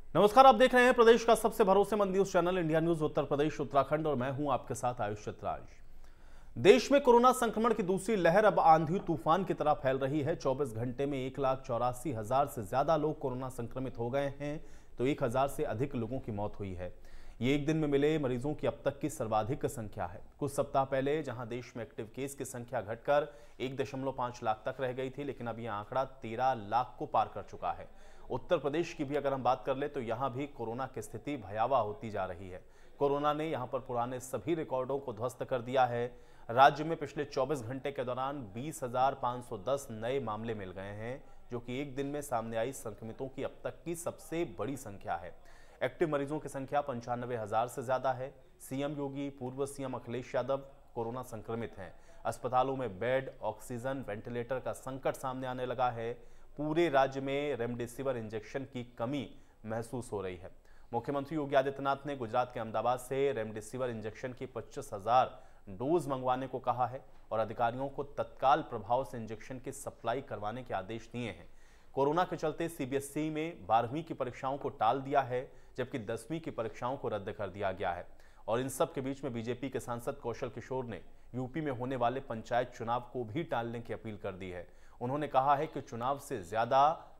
नमस्कार, आप देख रहे हैं प्रदेश का सबसे भरोसेमंद news channel India news Uttar Pradesh Uttarakhand और मैं हूं आपके साथ आयुष चित्राज। देश में कोरोना संक्रमण की दूसरी लहर अब आंधी तूफान की तरह फैल रही है। 24 घंटे में 1,84,000 से ज्यादा लोग कोरोना संक्रमित हो गए हैं तो 1,000 से अधिक लोगों की मौत हुई है। ये एक दिन में मिले मरीजों की अब तक की सर्वाधिक संख्या है। कुछ सप्ताह पहले जहां देश में एक्टिव केस की संख्या घटकर 1.5 लाख तक रह गई थी, लेकिन अब यह आंकड़ा 13 लाख को पार कर चुका है। उत्तर प्रदेश की भी अगर हम बात कर ले तो यहां भी कोरोना की स्थिति भयावह होती जा रही है। कोरोना ने यहां पर पुराने सभी रिकॉर्डों को ध्वस्त कर दिया है। राज्य में पिछले 24 घंटे के दौरान 20,510 नए मामले मिल गए हैं, जो कि एक दिन में सामने आई संक्रमितों की अब तक की सबसे बड़ी संख्या है। एक्टिव मरीजों की संख्या 95,000 से ज्यादा है। सीएम योगी, पूर्व सीएम अखिलेश यादव कोरोना संक्रमित हैं। अस्पतालों में बेड, ऑक्सीजन, वेंटिलेटर का संकट सामने आने लगा है। पूरे राज्य में रेमडेसिविर इंजेक्शन की कमी महसूस हो रही है। मुख्यमंत्री योगी आदित्यनाथ ने गुजरात के अहमदाबाद से रेमडेसिविर इंजेक्शन की 25,000 डोज मंगवाने को कहा है और अधिकारियों को तत्काल प्रभाव से इंजेक्शन की सप्लाई करवाने के आदेश दिए हैं। कोरोना के चलते सीबीएसई में 12वीं की परीक्षाओं को टाल दिया है, जबकि 10वीं की परीक्षाओं को रद्द कर दिया गया है। और इन सब के बीच में बीजेपी के सांसद कौशल किशोर ने यूपी में होने वाले पंचायत चुनाव को भी टालने की अपील कर दी है। उन्होंने कहा है कि चुनाव से ज्यादा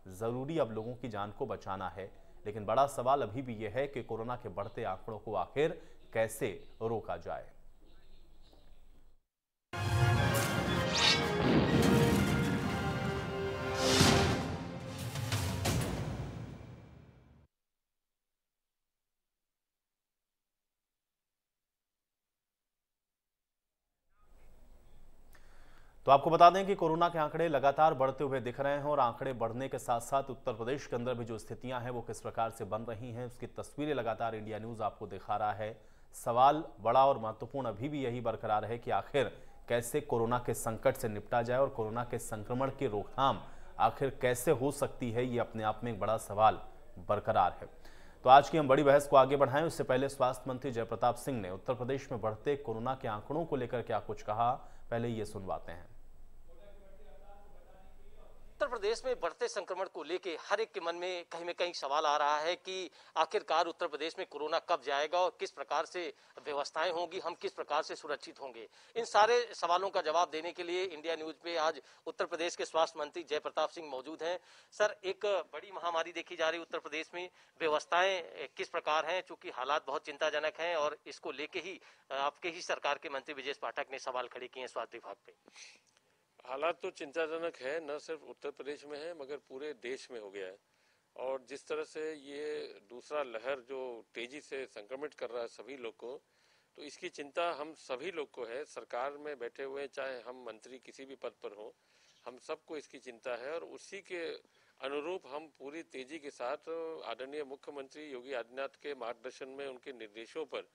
जरूरी अब लोगों की जान को बचाना है, लेकिन बड़ा सवाल अभी भी यह है कि कोरोना के बढ़ते आंकड़ों को आखिर कैसे रोका जाए। तो आपको बता दें कि कोरोना के आंकड़े लगातार बढ़ते हुए दिख रहे हैं और आंकड़े बढ़ने के साथ साथ उत्तर प्रदेश के अंदर भी जो स्थितियां हैं वो किस प्रकार से बन रही हैं उसकी तस्वीरें लगातार इंडिया न्यूज आपको दिखा रहा है। सवाल बड़ा और महत्वपूर्ण अभी भी यही बरकरार है कि आखिर कैसे कोरोना के संकट से निपटा जाए और कोरोना के संक्रमण की रोकथाम आखिर कैसे हो सकती है, ये अपने आप में एक बड़ा सवाल बरकरार है। तो आज की हम बड़ी बहस को आगे बढ़ाएं उससे पहले स्वास्थ्य मंत्री जयप्रताप सिंह ने उत्तर प्रदेश में बढ़ते कोरोना के आंकड़ों को लेकर क्या कुछ कहा, पहले ये सुनवाते हैं। उत्तर प्रदेश में बढ़ते संक्रमण को लेकर हर एक के मन में कहीं न कहीं सवाल आ रहा है कि आखिरकार उत्तर प्रदेश में कोरोना कब जाएगा और किस प्रकार से व्यवस्थाएं होंगी, हम किस प्रकार से सुरक्षित होंगे। इन सारे सवालों का जवाब देने के लिए इंडिया न्यूज पे आज उत्तर प्रदेश के स्वास्थ्य मंत्री जयप्रताप सिंह मौजूद हैं। सर, एक बड़ी महामारी देखी जा रही है उत्तर प्रदेश में, व्यवस्थाएं किस प्रकार हैं, चूंकि हालात बहुत चिंताजनक हैं और इसको लेके ही आपके ही सरकार के मंत्री ब्रजेश पाठक ने सवाल खड़े किए हैं स्वास्थ्य विभाग पे। हालात तो चिंताजनक है, न सिर्फ उत्तर प्रदेश में है मगर पूरे देश में हो गया है। और जिस तरह से ये दूसरा लहर जो तेजी से संक्रमित कर रहा है सभी लोग को, तो इसकी चिंता हम सभी लोग को है। सरकार में बैठे हुए चाहे हम मंत्री किसी भी पद पर हो, हम सबको इसकी चिंता है और उसी के अनुरूप हम पूरी तेजी के साथ आदरणीय मुख्यमंत्री योगी आदित्यनाथ के मार्गदर्शन में, उनके निर्देशों पर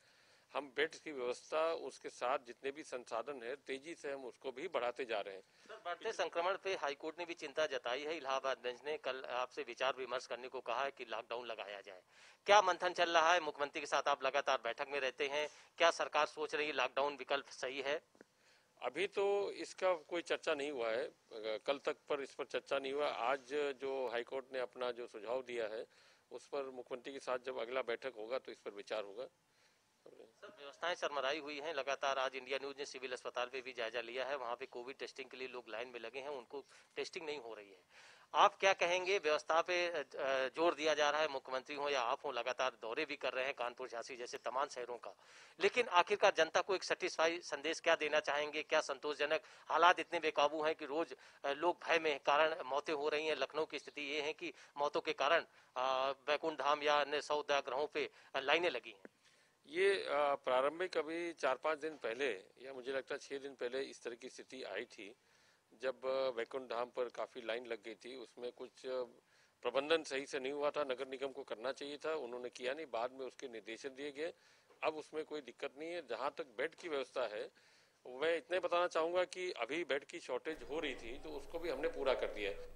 हम बेड्स की व्यवस्था, उसके साथ जितने भी संसाधन है तेजी से हम उसको भी बढ़ाते जा रहे हैं। सर, बढ़ते संक्रमण पे हाईकोर्ट ने भी चिंता जताई है। इलाहाबाद बेंच ने कल आपसे विचार विमर्श करने को कहा है कि लॉकडाउन लगाया जाए। क्या मंथन चल रहा है? मुख्यमंत्री के साथ आप लगातार बैठक में रहते हैं, क्या सरकार सोच रही है लॉकडाउन विकल्प सही है? अभी तो इसका कोई चर्चा नहीं हुआ है, कल तक पर इस पर चर्चा नहीं हुआ। आज जो हाईकोर्ट ने अपना जो सुझाव दिया है उस पर मुख्यमंत्री के साथ जब अगला बैठक होगा तो इस पर विचार होगा। सर, व्यवस्थाएं सरमराई हुई हैं लगातार। आज इंडिया न्यूज ने सिविल अस्पताल पे भी जायजा लिया है, वहां पे कोविड टेस्टिंग के लिए लोग लाइन में लगे हैं, उनको टेस्टिंग नहीं हो रही है। आप क्या कहेंगे? व्यवस्था पे जोर दिया जा रहा है, मुख्यमंत्री हो या आप हो लगातार दौरे भी कर रहे हैं कानपुर, झांसी जैसे तमाम शहरों का, लेकिन आखिरकार जनता को एक सेटिस्फाई संदेश क्या देना चाहेंगे? क्या संतोषजनक हालात इतने बेकाबू हैं कि रोज लोग भय में कारण मौतें हो रही हैं? लखनऊ की स्थिति ये है कि मौतों के कारण वैकुंठ धाम या अन्य 100 ग्रहों पे लाइनें लगी हैं। ये प्रारंभिक अभी 4-5 दिन पहले या मुझे लगता है 6 दिन पहले इस तरह की स्थिति आई थी, जब वैकुंठ धाम पर काफी लाइन लग गई थी। उसमें कुछ प्रबंधन सही से नहीं हुआ था, नगर निगम को करना चाहिए था, उन्होंने किया नहीं, बाद में उसके निर्देशन दिए गए। अब उसमें कोई दिक्कत नहीं है। जहां तक बेड की व्यवस्था है, मैं इतने बताना चाहूंगा कि अभी बेड की शॉर्टेज हो रही थी तो उसको भी हमने पूरा कर दिया है।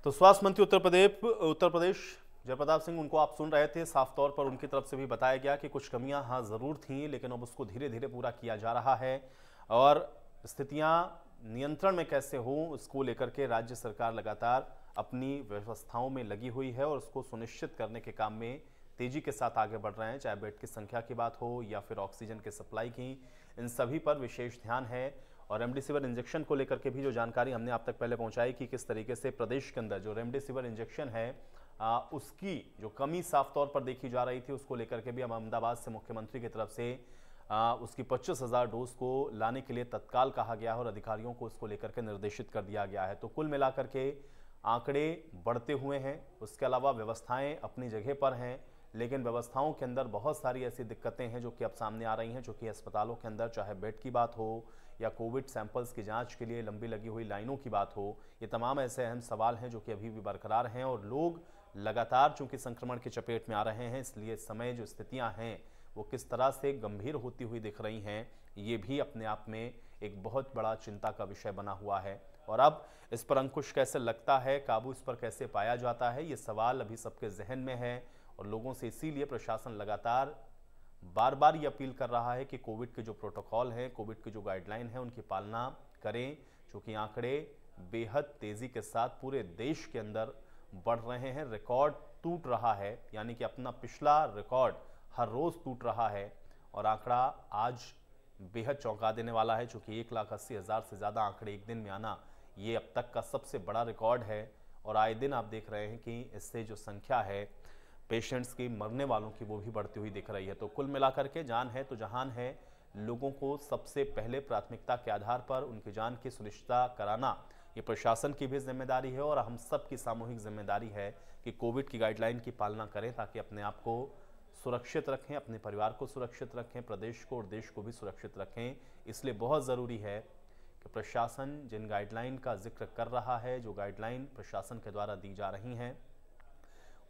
तो स्वास्थ्य मंत्री उत्तर प्रदेश जयप्रताप सिंह, उनको आप सुन रहे थे। साफ तौर पर उनकी तरफ से भी बताया गया कि कुछ कमियां हाँ जरूर थीं, लेकिन अब उसको धीरे धीरे पूरा किया जा रहा है और स्थितियां नियंत्रण में कैसे हो, उसको लेकर के राज्य सरकार लगातार अपनी व्यवस्थाओं में लगी हुई है और उसको सुनिश्चित करने के काम में तेजी के साथ आगे बढ़ रहे हैं। चाहे बेड की संख्या की बात हो या फिर ऑक्सीजन के सप्लाई की, इन सभी पर विशेष ध्यान है। और रेमडेसिविर इंजेक्शन को लेकर के भी जो जानकारी हमने आप तक पहले पहुंचाई कि किस तरीके से प्रदेश के अंदर जो रेमडेसिविर इंजेक्शन है उसकी जो कमी साफ तौर पर देखी जा रही थी, उसको लेकर के भी हम अहमदाबाद से मुख्यमंत्री की तरफ से उसकी 25,000 डोज को लाने के लिए तत्काल कहा गया है और अधिकारियों को उसको लेकर के निर्देशित कर दिया गया है। तो कुल मिलाकर के आंकड़े बढ़ते हुए हैं। उसके अलावा व्यवस्थाएं अपनी जगह पर हैं, लेकिन व्यवस्थाओं के अंदर बहुत सारी ऐसी दिक्कतें हैं जो कि अब सामने आ रही हैं, जो कि अस्पतालों के अंदर चाहे बेड की बात हो या कोविड सैंपल्स की जांच के लिए लंबी लगी हुई लाइनों की बात हो। ये तमाम ऐसे अहम सवाल हैं जो कि अभी भी बरकरार हैं और लोग लगातार चूंकि संक्रमण की चपेट में आ रहे हैं, इसलिए इस समय जो स्थितियां हैं वो किस तरह से गंभीर होती हुई दिख रही हैं, ये भी अपने आप में एक बहुत बड़ा चिंता का विषय बना हुआ है। और अब इस पर अंकुश कैसे लगता है, काबू इस पर कैसे पाया जाता है, ये सवाल अभी सबके जहन में है और लोगों से इसीलिए प्रशासन लगातार बार बार ये अपील कर रहा है कि कोविड के जो प्रोटोकॉल हैं, कोविड की जो गाइडलाइन है, उनकी पालना करें, क्योंकि आंकड़े बेहद तेजी के साथ पूरे देश के अंदर बढ़ रहे हैं। रिकॉर्ड टूट रहा है, यानी कि अपना पिछला रिकॉर्ड हर रोज टूट रहा है और आंकड़ा आज बेहद चौंका देने वाला है, क्योंकि 1,80,000 से ज़्यादा आंकड़े एक दिन में आना ये अब तक का सबसे बड़ा रिकॉर्ड है। और आए दिन आप देख रहे हैं कि इससे जो संख्या है पेशेंट्स की, मरने वालों की, वो भी बढ़ती हुई दिख रही है। तो कुल मिलाकर के जान है तो जहान है, लोगों को सबसे पहले प्राथमिकता के आधार पर उनकी जान की सुनिश्चितता कराना ये प्रशासन की भी जिम्मेदारी है और हम सब की सामूहिक जिम्मेदारी है कि कोविड की गाइडलाइन की पालना करें ताकि अपने आप को सुरक्षित रखें, अपने परिवार को सुरक्षित रखें, प्रदेश को और देश को भी सुरक्षित रखें। इसलिए बहुत ज़रूरी है कि प्रशासन जिन गाइडलाइन का जिक्र कर रहा है, जो गाइडलाइन प्रशासन के द्वारा दी जा रही हैं,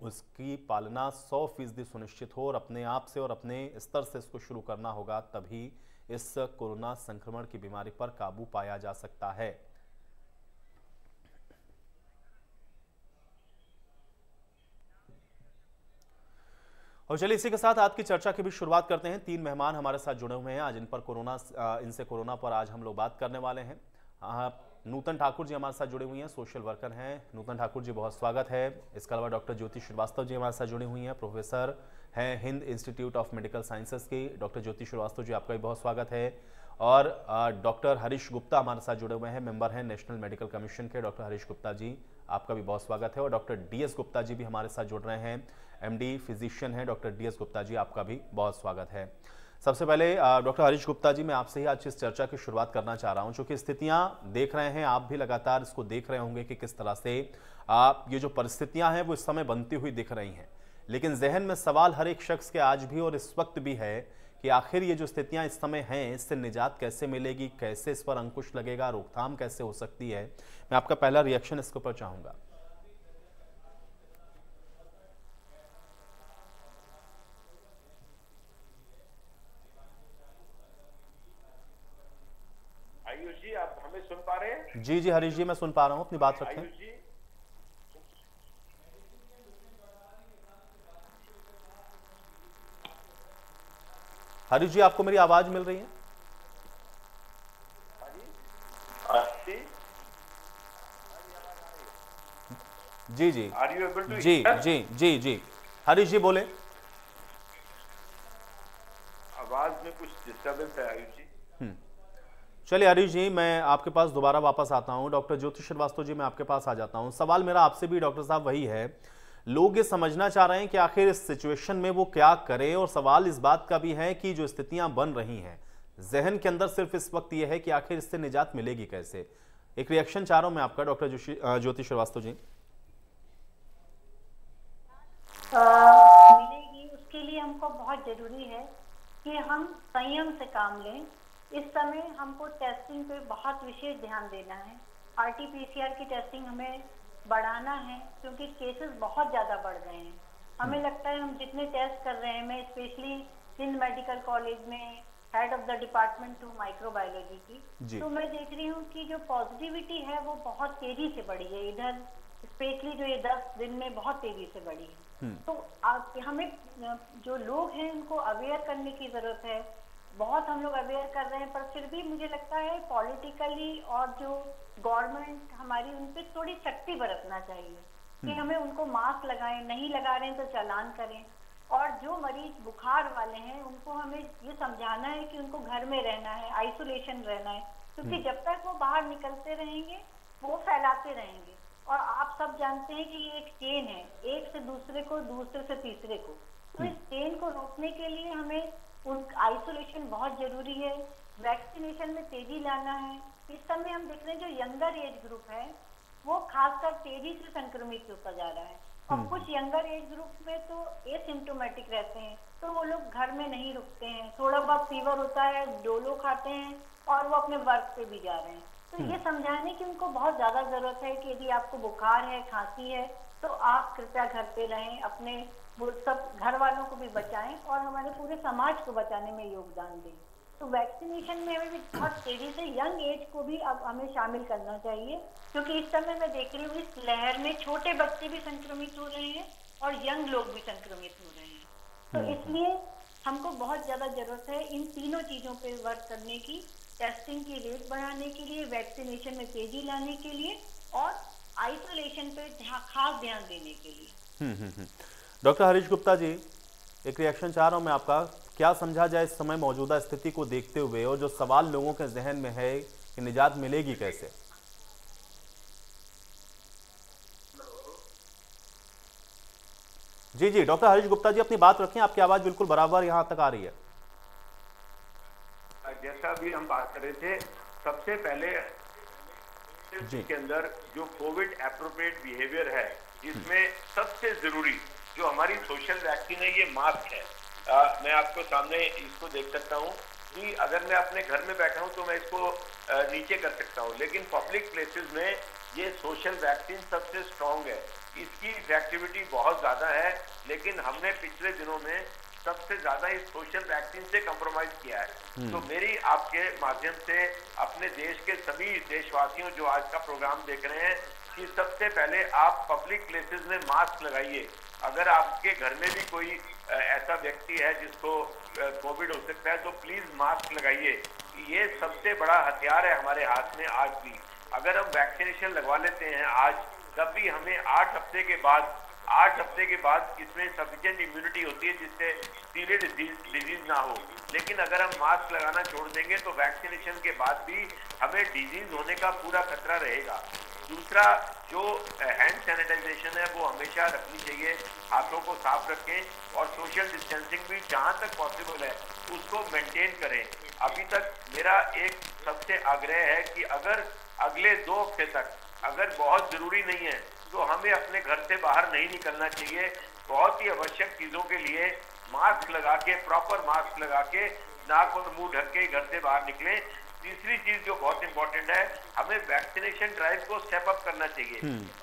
उसकी पालना 100% सुनिश्चित हो और अपने आप से और अपने स्तर से इसको शुरू करना होगा, तभी इस कोरोना संक्रमण की बीमारी पर काबू पाया जा सकता है। और चलिए इसी के साथ आज की चर्चा की भी शुरुआत करते हैं। 3 मेहमान हमारे साथ जुड़े हुए हैं आज, इनसे कोरोना पर आज हम लोग बात करने वाले हैं। नूतन ठाकुर जी हमारे साथ जुड़े हुई हैं, सोशल वर्कर हैं। नूतन ठाकुर जी बहुत स्वागत है। इसके अलावा डॉक्टर ज्योति श्रीवास्तव जी हमारे साथ जुड़ी हुई हैं, प्रोफेसर हैं Hind institute of medical sciences की। डॉक्टर ज्योति श्रीवास्तव जी आपका भी बहुत स्वागत है। और डॉक्टर हरीश गुप्ता हमारे साथ जुड़े हुए हैं, मेंबर हैं नेशनल मेडिकल कमीशन के। डॉक्टर हरीश गुप्ता जी आपका भी बहुत स्वागत है। और डॉक्टर DS गुप्ता जी भी हमारे साथ जुड़ रहे हैं, MD फिजिशियन हैं। डॉक्टर DS गुप्ता जी आपका भी बहुत स्वागत है। सबसे पहले डॉक्टर हरीश गुप्ता जी, मैं आपसे ही आज इस चर्चा की शुरुआत करना चाह रहा हूं, क्योंकि स्थितियां देख रहे हैं, आप भी लगातार इसको देख रहे होंगे कि किस तरह से ये जो परिस्थितियां हैं वो इस समय बनती हुई दिख रही हैं। लेकिन जहन में सवाल हर एक शख्स के आज भी और इस वक्त भी है कि आखिर ये जो स्थितियां इस समय हैं, इससे निजात कैसे मिलेगी, कैसे इस पर अंकुश लगेगा, रोकथाम कैसे हो सकती है। मैं आपका पहला रिएक्शन इसके ऊपर चाहूंगा। आयुष जी, आप हमें सुन पा रहे हैं? जी जी हरीश जी, मैं सुन पा रहा हूं, अपनी बात रखें। आयुष जी, हरीश जी, आपको मेरी आवाज मिल रही है? जी जी जी जी जी जी हरीश जी बोले। आवाज में कुछ डिस्टर्बेंस है आयुष जी। चलिए हरीश जी, मैं आपके पास दोबारा वापस आता हूं। डॉक्टर ज्योति श्रीवास्तव जी, मैं आपके पास आ जाता हूं। सवाल मेरा आपसे भी डॉक्टर साहब वही है, लोग ये समझना चाह रहे हैं कि आखिर इस सिचुएशन में वो क्या करें, और सवाल इस बात का भी है कि जो स्थितियां बन रही हैं, जहन के अंदर सिर्फ इस वक्त ये है कि आखिर इससे निजात मिलेगी कैसे। एक रिएक्शन चाह रहा हूं मैं आपका, डॉक्टर ज्योति श्रीवास्तव जी। मिलेगी, उसके लिए हमको बहुत जरूरी है कि हम संयम से काम लें। इस समय हमको टेस्टिंग पे बहुत विशेष ध्यान देना है। RT-PCR की टेस्टिंग हमें बढ़ाना है, क्योंकि केसेस बहुत ज़्यादा बढ़ गए हैं। हमें लगता है हम जितने टेस्ट कर रहे हैं, मैं स्पेशली हिंद मेडिकल कॉलेज में head of the department to microbiology की, तो मैं देख रही हूँ कि जो पॉजिटिविटी है वो बहुत तेजी से बढ़ी है इधर, स्पेशली जो ये 10 दिन में बहुत तेजी से बढ़ी है। तो हमें जो लोग हैं उनको अवेयर करने की जरूरत है। बहुत हम लोग अवेयर कर रहे हैं, पर फिर भी मुझे लगता है पॉलिटिकली और जो गवर्नमेंट हमारी उन पे थोड़ी सख्ती बरतना चाहिए कि हमें उनको मास्क लगाएं, नहीं लगा रहे हैं तो चालान करें। और जो मरीज बुखार वाले हैं उनको हमें ये समझाना है कि उनको घर में रहना है, आइसोलेशन रहना है, क्योंकि जब तक वो बाहर निकलते रहेंगे वो फैलाते रहेंगे। और आप सब जानते हैं कि ये एक चेन है, एक से दूसरे को, दूसरे से तीसरे को। तो इस चेन को रोकने के लिए हमें उन आइसोलेशन बहुत जरूरी है, वैक्सीनेशन में तेजी लाना है। इस समय हम देख रहे हैं जो यंगर एज ग्रुप है वो खासकर तेजी से संक्रमित होता जा रहा है, और कुछ यंगर एज ग्रुप में तो एसिम्प्टोमेटिक रहते हैं, तो वो लोग घर में नहीं रुकते हैं, थोड़ा बहुत फीवर होता है, डोलो खाते हैं और वो अपने वर्क पे भी जा रहे हैं। तो ये समझाने की उनको बहुत ज्यादा जरूरत है कि यदि आपको बुखार है, खांसी है, तो आप कृपया घर पे रहें, अपने वो सब घर वालों को भी बचाएं और हमारे पूरे समाज को बचाने में योगदान दें। तो वैक्सीनेशन में हमें भी बहुत तेजी से यंग एज को भी अब हमें शामिल करना चाहिए, क्योंकि इस समय मैं देख रही हूँ इस लहर में छोटे बच्चे भी संक्रमित हो रहे हैं और यंग लोग भी संक्रमित हो रहे हैं। तो इसलिए हमको बहुत ज्यादा जरूरत है इन तीनों चीजों पे वर्क करने की, टेस्टिंग की रेट बढ़ाने के लिए, वैक्सीनेशन में तेजी लाने के लिए और आइसोलेशन पे खास ध्यान देने के लिए। डॉक्टर हरीश गुप्ता जी, एक रिएक्शन चाह रहा हूं मैं आपका। क्या समझा जाए इस समय मौजूदा स्थिति को देखते हुए, और जो सवाल लोगों के जहन में है कि निजात मिलेगी कैसे? जी जी डॉक्टर हरीश गुप्ता जी, अपनी बात रखें, आपकी आवाज बिल्कुल बराबर यहां तक आ रही है। जैसा अभी हम बात कर रहे थे, सबसे पहले के अंदर जो कोविड एप्रोप्रिएट बिहेवियर है, इसमें सबसे जरूरी जो हमारी सोशल वैक्सीन है ये मास्क है। मैं आपको सामने इसको देख सकता हूँ कि अगर मैं अपने घर में बैठा हूँ तो मैं इसको नीचे कर सकता हूँ, लेकिन पब्लिक प्लेसेस में ये सोशल वैक्सीन सबसे स्ट्रॉन्ग है, इसकी इफेक्टिविटी बहुत ज्यादा है। लेकिन हमने पिछले दिनों में सबसे ज्यादा इस सोशल वैक्सीन से कंप्रोमाइज किया है। तो मेरी आपके माध्यम से अपने देश के सभी देशवासियों जो आज का प्रोग्राम देख रहे हैं कि सबसे पहले आप पब्लिक प्लेसेस में मास्क लगाइए। अगर आपके घर में भी कोई ऐसा व्यक्ति है जिसको कोविड हो सकता है तो प्लीज मास्क लगाइए। ये सबसे बड़ा हथियार है हमारे हाथ में आज भी। अगर हम वैक्सीनेशन लगवा लेते हैं आज, तब भी हमें 8 हफ्ते के बाद इसमें सफिशिएंट इम्यूनिटी होती है जिससे सीरियस डिजीज ना हो। लेकिन अगर हम मास्क लगाना छोड़ देंगे तो वैक्सीनेशन के बाद भी हमें डिजीज होने का पूरा खतरा रहेगा। दूसरा, जो हैंड सैनिटाइजेशन है वो हमेशा रखनी चाहिए, हाथों को साफ रखें और सोशल डिस्टेंसिंग भी जहां तक पॉसिबल है उसको मेंटेन करें। अभी तक मेरा एक सबसे आग्रह है कि अगर अगले 2 हफ्ते तक अगर बहुत जरूरी नहीं है तो हमें अपने घर से बाहर नहीं निकलना चाहिए। बहुत ही आवश्यक चीजों के लिए मास्क लगा के, प्रॉपर मास्क लगा के, नाक और मुंह ढक के घर से बाहर निकलें। तीसरी चीज जो बहुत इंपॉर्टेंट है, हमें वैक्सीनेशन ड्राइव को स्टेप अप करना चाहिए।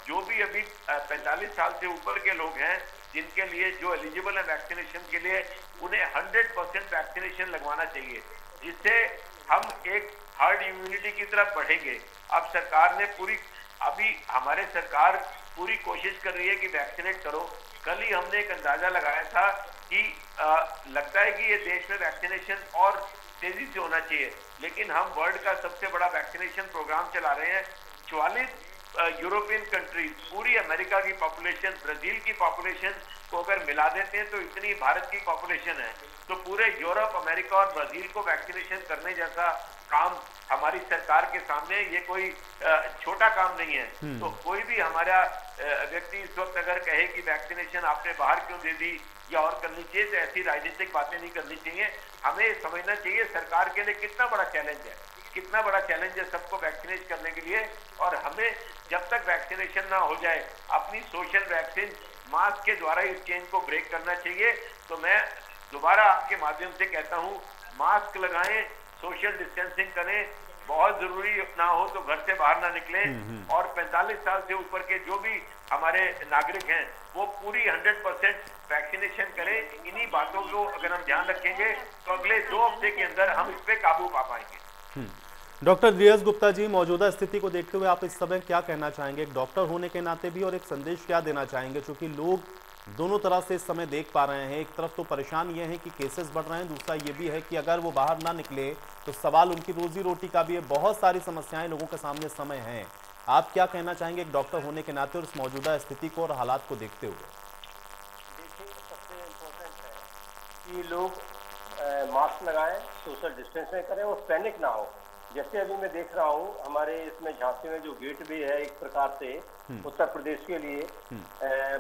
जो भी अभी 45 साल से ऊपर के लोग हैं जिनके लिए जो एलिजिबल है वैक्सीनेशन के लिए, उन्हें 100% वैक्सीनेशन लगवाना चाहिए, जिससे हम एक हर्ड इम्यूनिटी की तरफ बढ़ेंगे। अब सरकार ने अभी हमारे सरकार पूरी कोशिश कर रही है कि वैक्सीनेट करो। कल ही हमने एक अंदाजा लगाया था कि लगता है कि ये देश में वैक्सीनेशन और तेजी से होना चाहिए, लेकिन हम वर्ल्ड का सबसे बड़ा वैक्सीनेशन प्रोग्राम चला रहे हैं। 44 यूरोपियन कंट्रीज, पूरी अमेरिका की पॉपुलेशन, ब्राजील की पॉपुलेशन को अगर मिला देते हैं तो इतनी भारत की पॉपुलेशन है। तो पूरे यूरोप, अमेरिका और ब्राजील को वैक्सीनेशन करने जैसा काम हमारी सरकार के सामने, ये कोई छोटा काम नहीं है। तो कोई भी हमारा व्यक्ति इस वक्त अगर कहे कि वैक्सीनेशन आपने बाहर क्यों दे दी या और करनी चाहिए, तो ऐसी राजनीतिक बातें नहीं करनी चाहिए। हमें समझना चाहिए सरकार के लिए कितना बड़ा चैलेंज है सबको वैक्सीनेट करने के लिए। और हमें जब तक वैक्सीनेशन ना हो जाए अपनी सोशल वैक्सीन मास्क के द्वारा इस चेन को ब्रेक करना चाहिए। तो मैं दोबारा आपके माध्यम से कहता हूँ, मास्क लगाएं, सोशल डिस्टेंसिंग करें, बहुत जरूरी ना हो तो घर से बाहर ना निकलें। और 45 साल से ऊपर के जो भी हमारे नागरिक हैं वो पूरी 100% वैक्सीनेशन करें। इन्हीं बातों को अगर हम ध्यान रखेंगे तो अगले 2 हफ्ते के अंदर हम इस पे काबू पा पाएंगे। डॉक्टर डीएस गुप्ता जी, मौजूदा स्थिति को देखते हुए आप इस समय क्या कहना चाहेंगे, एक डॉक्टर होने के नाते भी, और एक संदेश क्या देना चाहेंगे, क्योंकि लोग दोनों तरह से इस समय देख पा रहे हैं। एक तरफ तो परेशान ये है कि केसेस बढ़ रहे हैं, दूसरा ये भी है कि अगर वो बाहर ना निकले तो सवाल उनकी रोजी रोटी का भी है। बहुत सारी समस्याएं लोगों के सामने इस समय हैं। आप क्या कहना चाहेंगे एक डॉक्टर होने के नाते और इस मौजूदा स्थिति को और हालात को देखते हुए? देखिए, सबसे इम्पोर्टेंट है कि लोग मास्क लगाएं, सोशल डिस्टेंसिंग करें और पैनिक ना हो। जैसे अभी मैं देख रहा हूँ हमारे इसमें झांसी में जो गेट वे है एक प्रकार से उत्तर प्रदेश के लिए,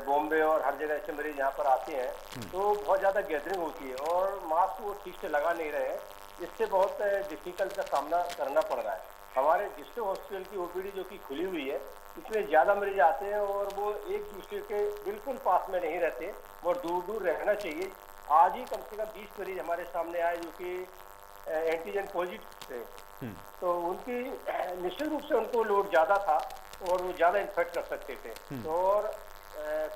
बॉम्बे और हर जगह से मरीज यहाँ पर आते हैं तो बहुत ज्यादा गैदरिंग होती है और मास्क वो ठीक से लगा नहीं रहे हैं। इससे बहुत डिफिकल्ट का सामना करना पड़ रहा है। हमारे डिस्ट्रिक्ट हॉस्पिटल की ओपीडी जो कि खुली हुई है, इसमें ज्यादा मरीज आते हैं और वो एक दूसरे के बिल्कुल पास में नहीं रहते और दूर दूर रहना चाहिए। आज ही कम से कम 20 मरीज हमारे सामने आए जो कि एंटीजन पॉजिटिव थे, तो उनकी निश्चित रूप से उनको लोड ज्यादा था और वो ज्यादा इन्फेक्ट कर सकते थे। तो और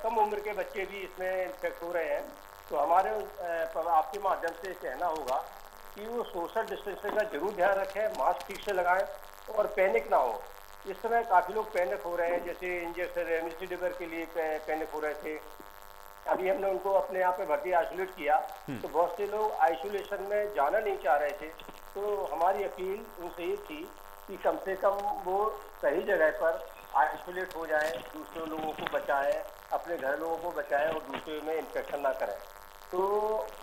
कम उम्र के बच्चे भी इसमें इन्फेक्ट हो रहे हैं। तो हमारे आपके माध्यम से कहना होगा कि वो सोशल डिस्टेंसिंग का जरूर ध्यान रखें, मास्क ठीक से लगाएं और पैनिक ना हो। इस समय काफी लोग पैनिक हो रहे हैं, जैसे इंजेक्शन रेमडेसिविर के लिए पैनिक हो रहे थे। अभी हमने उनको अपने यहाँ पे भर्ती आइसोलेट किया तो बहुत से लोग आइसोलेशन में जाना नहीं चाह रहे थे। तो हमारी अपील उनसे ये थी कि कम से कम वो सही जगह पर आइसोलेट हो जाए, दूसरे लोगों को बचाएं, अपने घर लोगों को बचाएं और दूसरे में इन्फेक्शन ना करें। तो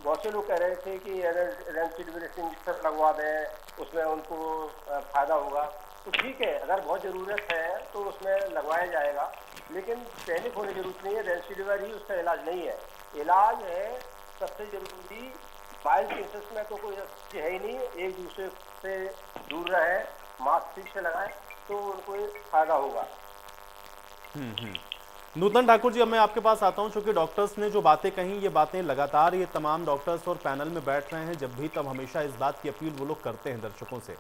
बहुत से लोग कह रहे थे कि रेमडेसिविर इंजेक्शन लगवा दें, उसमें उनको फायदा होगा। तो ठीक है, अगर बहुत ज़रूरत है तो उसमें लगवाया जाएगा, लेकिन पैनिक होने की जरूरत नहीं है। रेमडेसिविर ही उसका इलाज नहीं है। इलाज है सबसे जरूरी, वायरल केसेस में तो कोई है ही नहीं, एक दूसरे से दूर रहे, मास्क ठीक से लगाएं तो उनको फायदा होगा। नूतन ठाकुर जी, अब मैं आपके पास आता हूं, क्योंकि डॉक्टर्स ने जो बातें कही ये बातें लगातार ये तमाम डॉक्टर्स और पैनल में बैठ रहे हैं जब भी तब हमेशा इस बात की अपील वो लोग करते हैं दर्शकों से।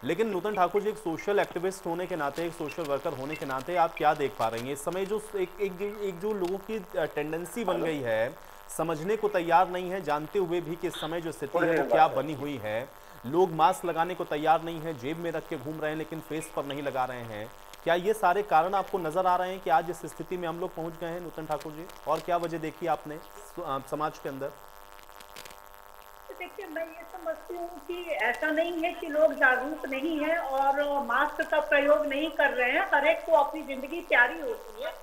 लेकिन नूतन ठाकुर जी, एक सोशल एक्टिविस्ट होने के नाते, एक सोशल वर्कर होने के नाते आप क्या देख पा रही हैं इस समय जो एक जो लोगों की टेंडेंसी बन गई है, समझने को तैयार नहीं है, जानते हुए भी कि इस समय जो स्थिति है वो क्या बनी हुई है। लोग मास्क लगाने को तैयार नहीं है, जेब में रख के घूम रहे हैं लेकिन फेस पर नहीं लगा रहे हैं। क्या ये सारे कारण आपको नजर आ रहे हैं कि आज इस स्थिति में हम लोग पहुंच गए हैं नूतन ठाकुर जी? और क्या वजह देखी आपने समाज के अंदर? देखिए, मैं ये समझती हूँ कि ऐसा नहीं है कि लोग जागरूक नहीं है और मास्क का प्रयोग नहीं कर रहे हैं। हर एक को अपनी जिंदगी प्यारी होती है।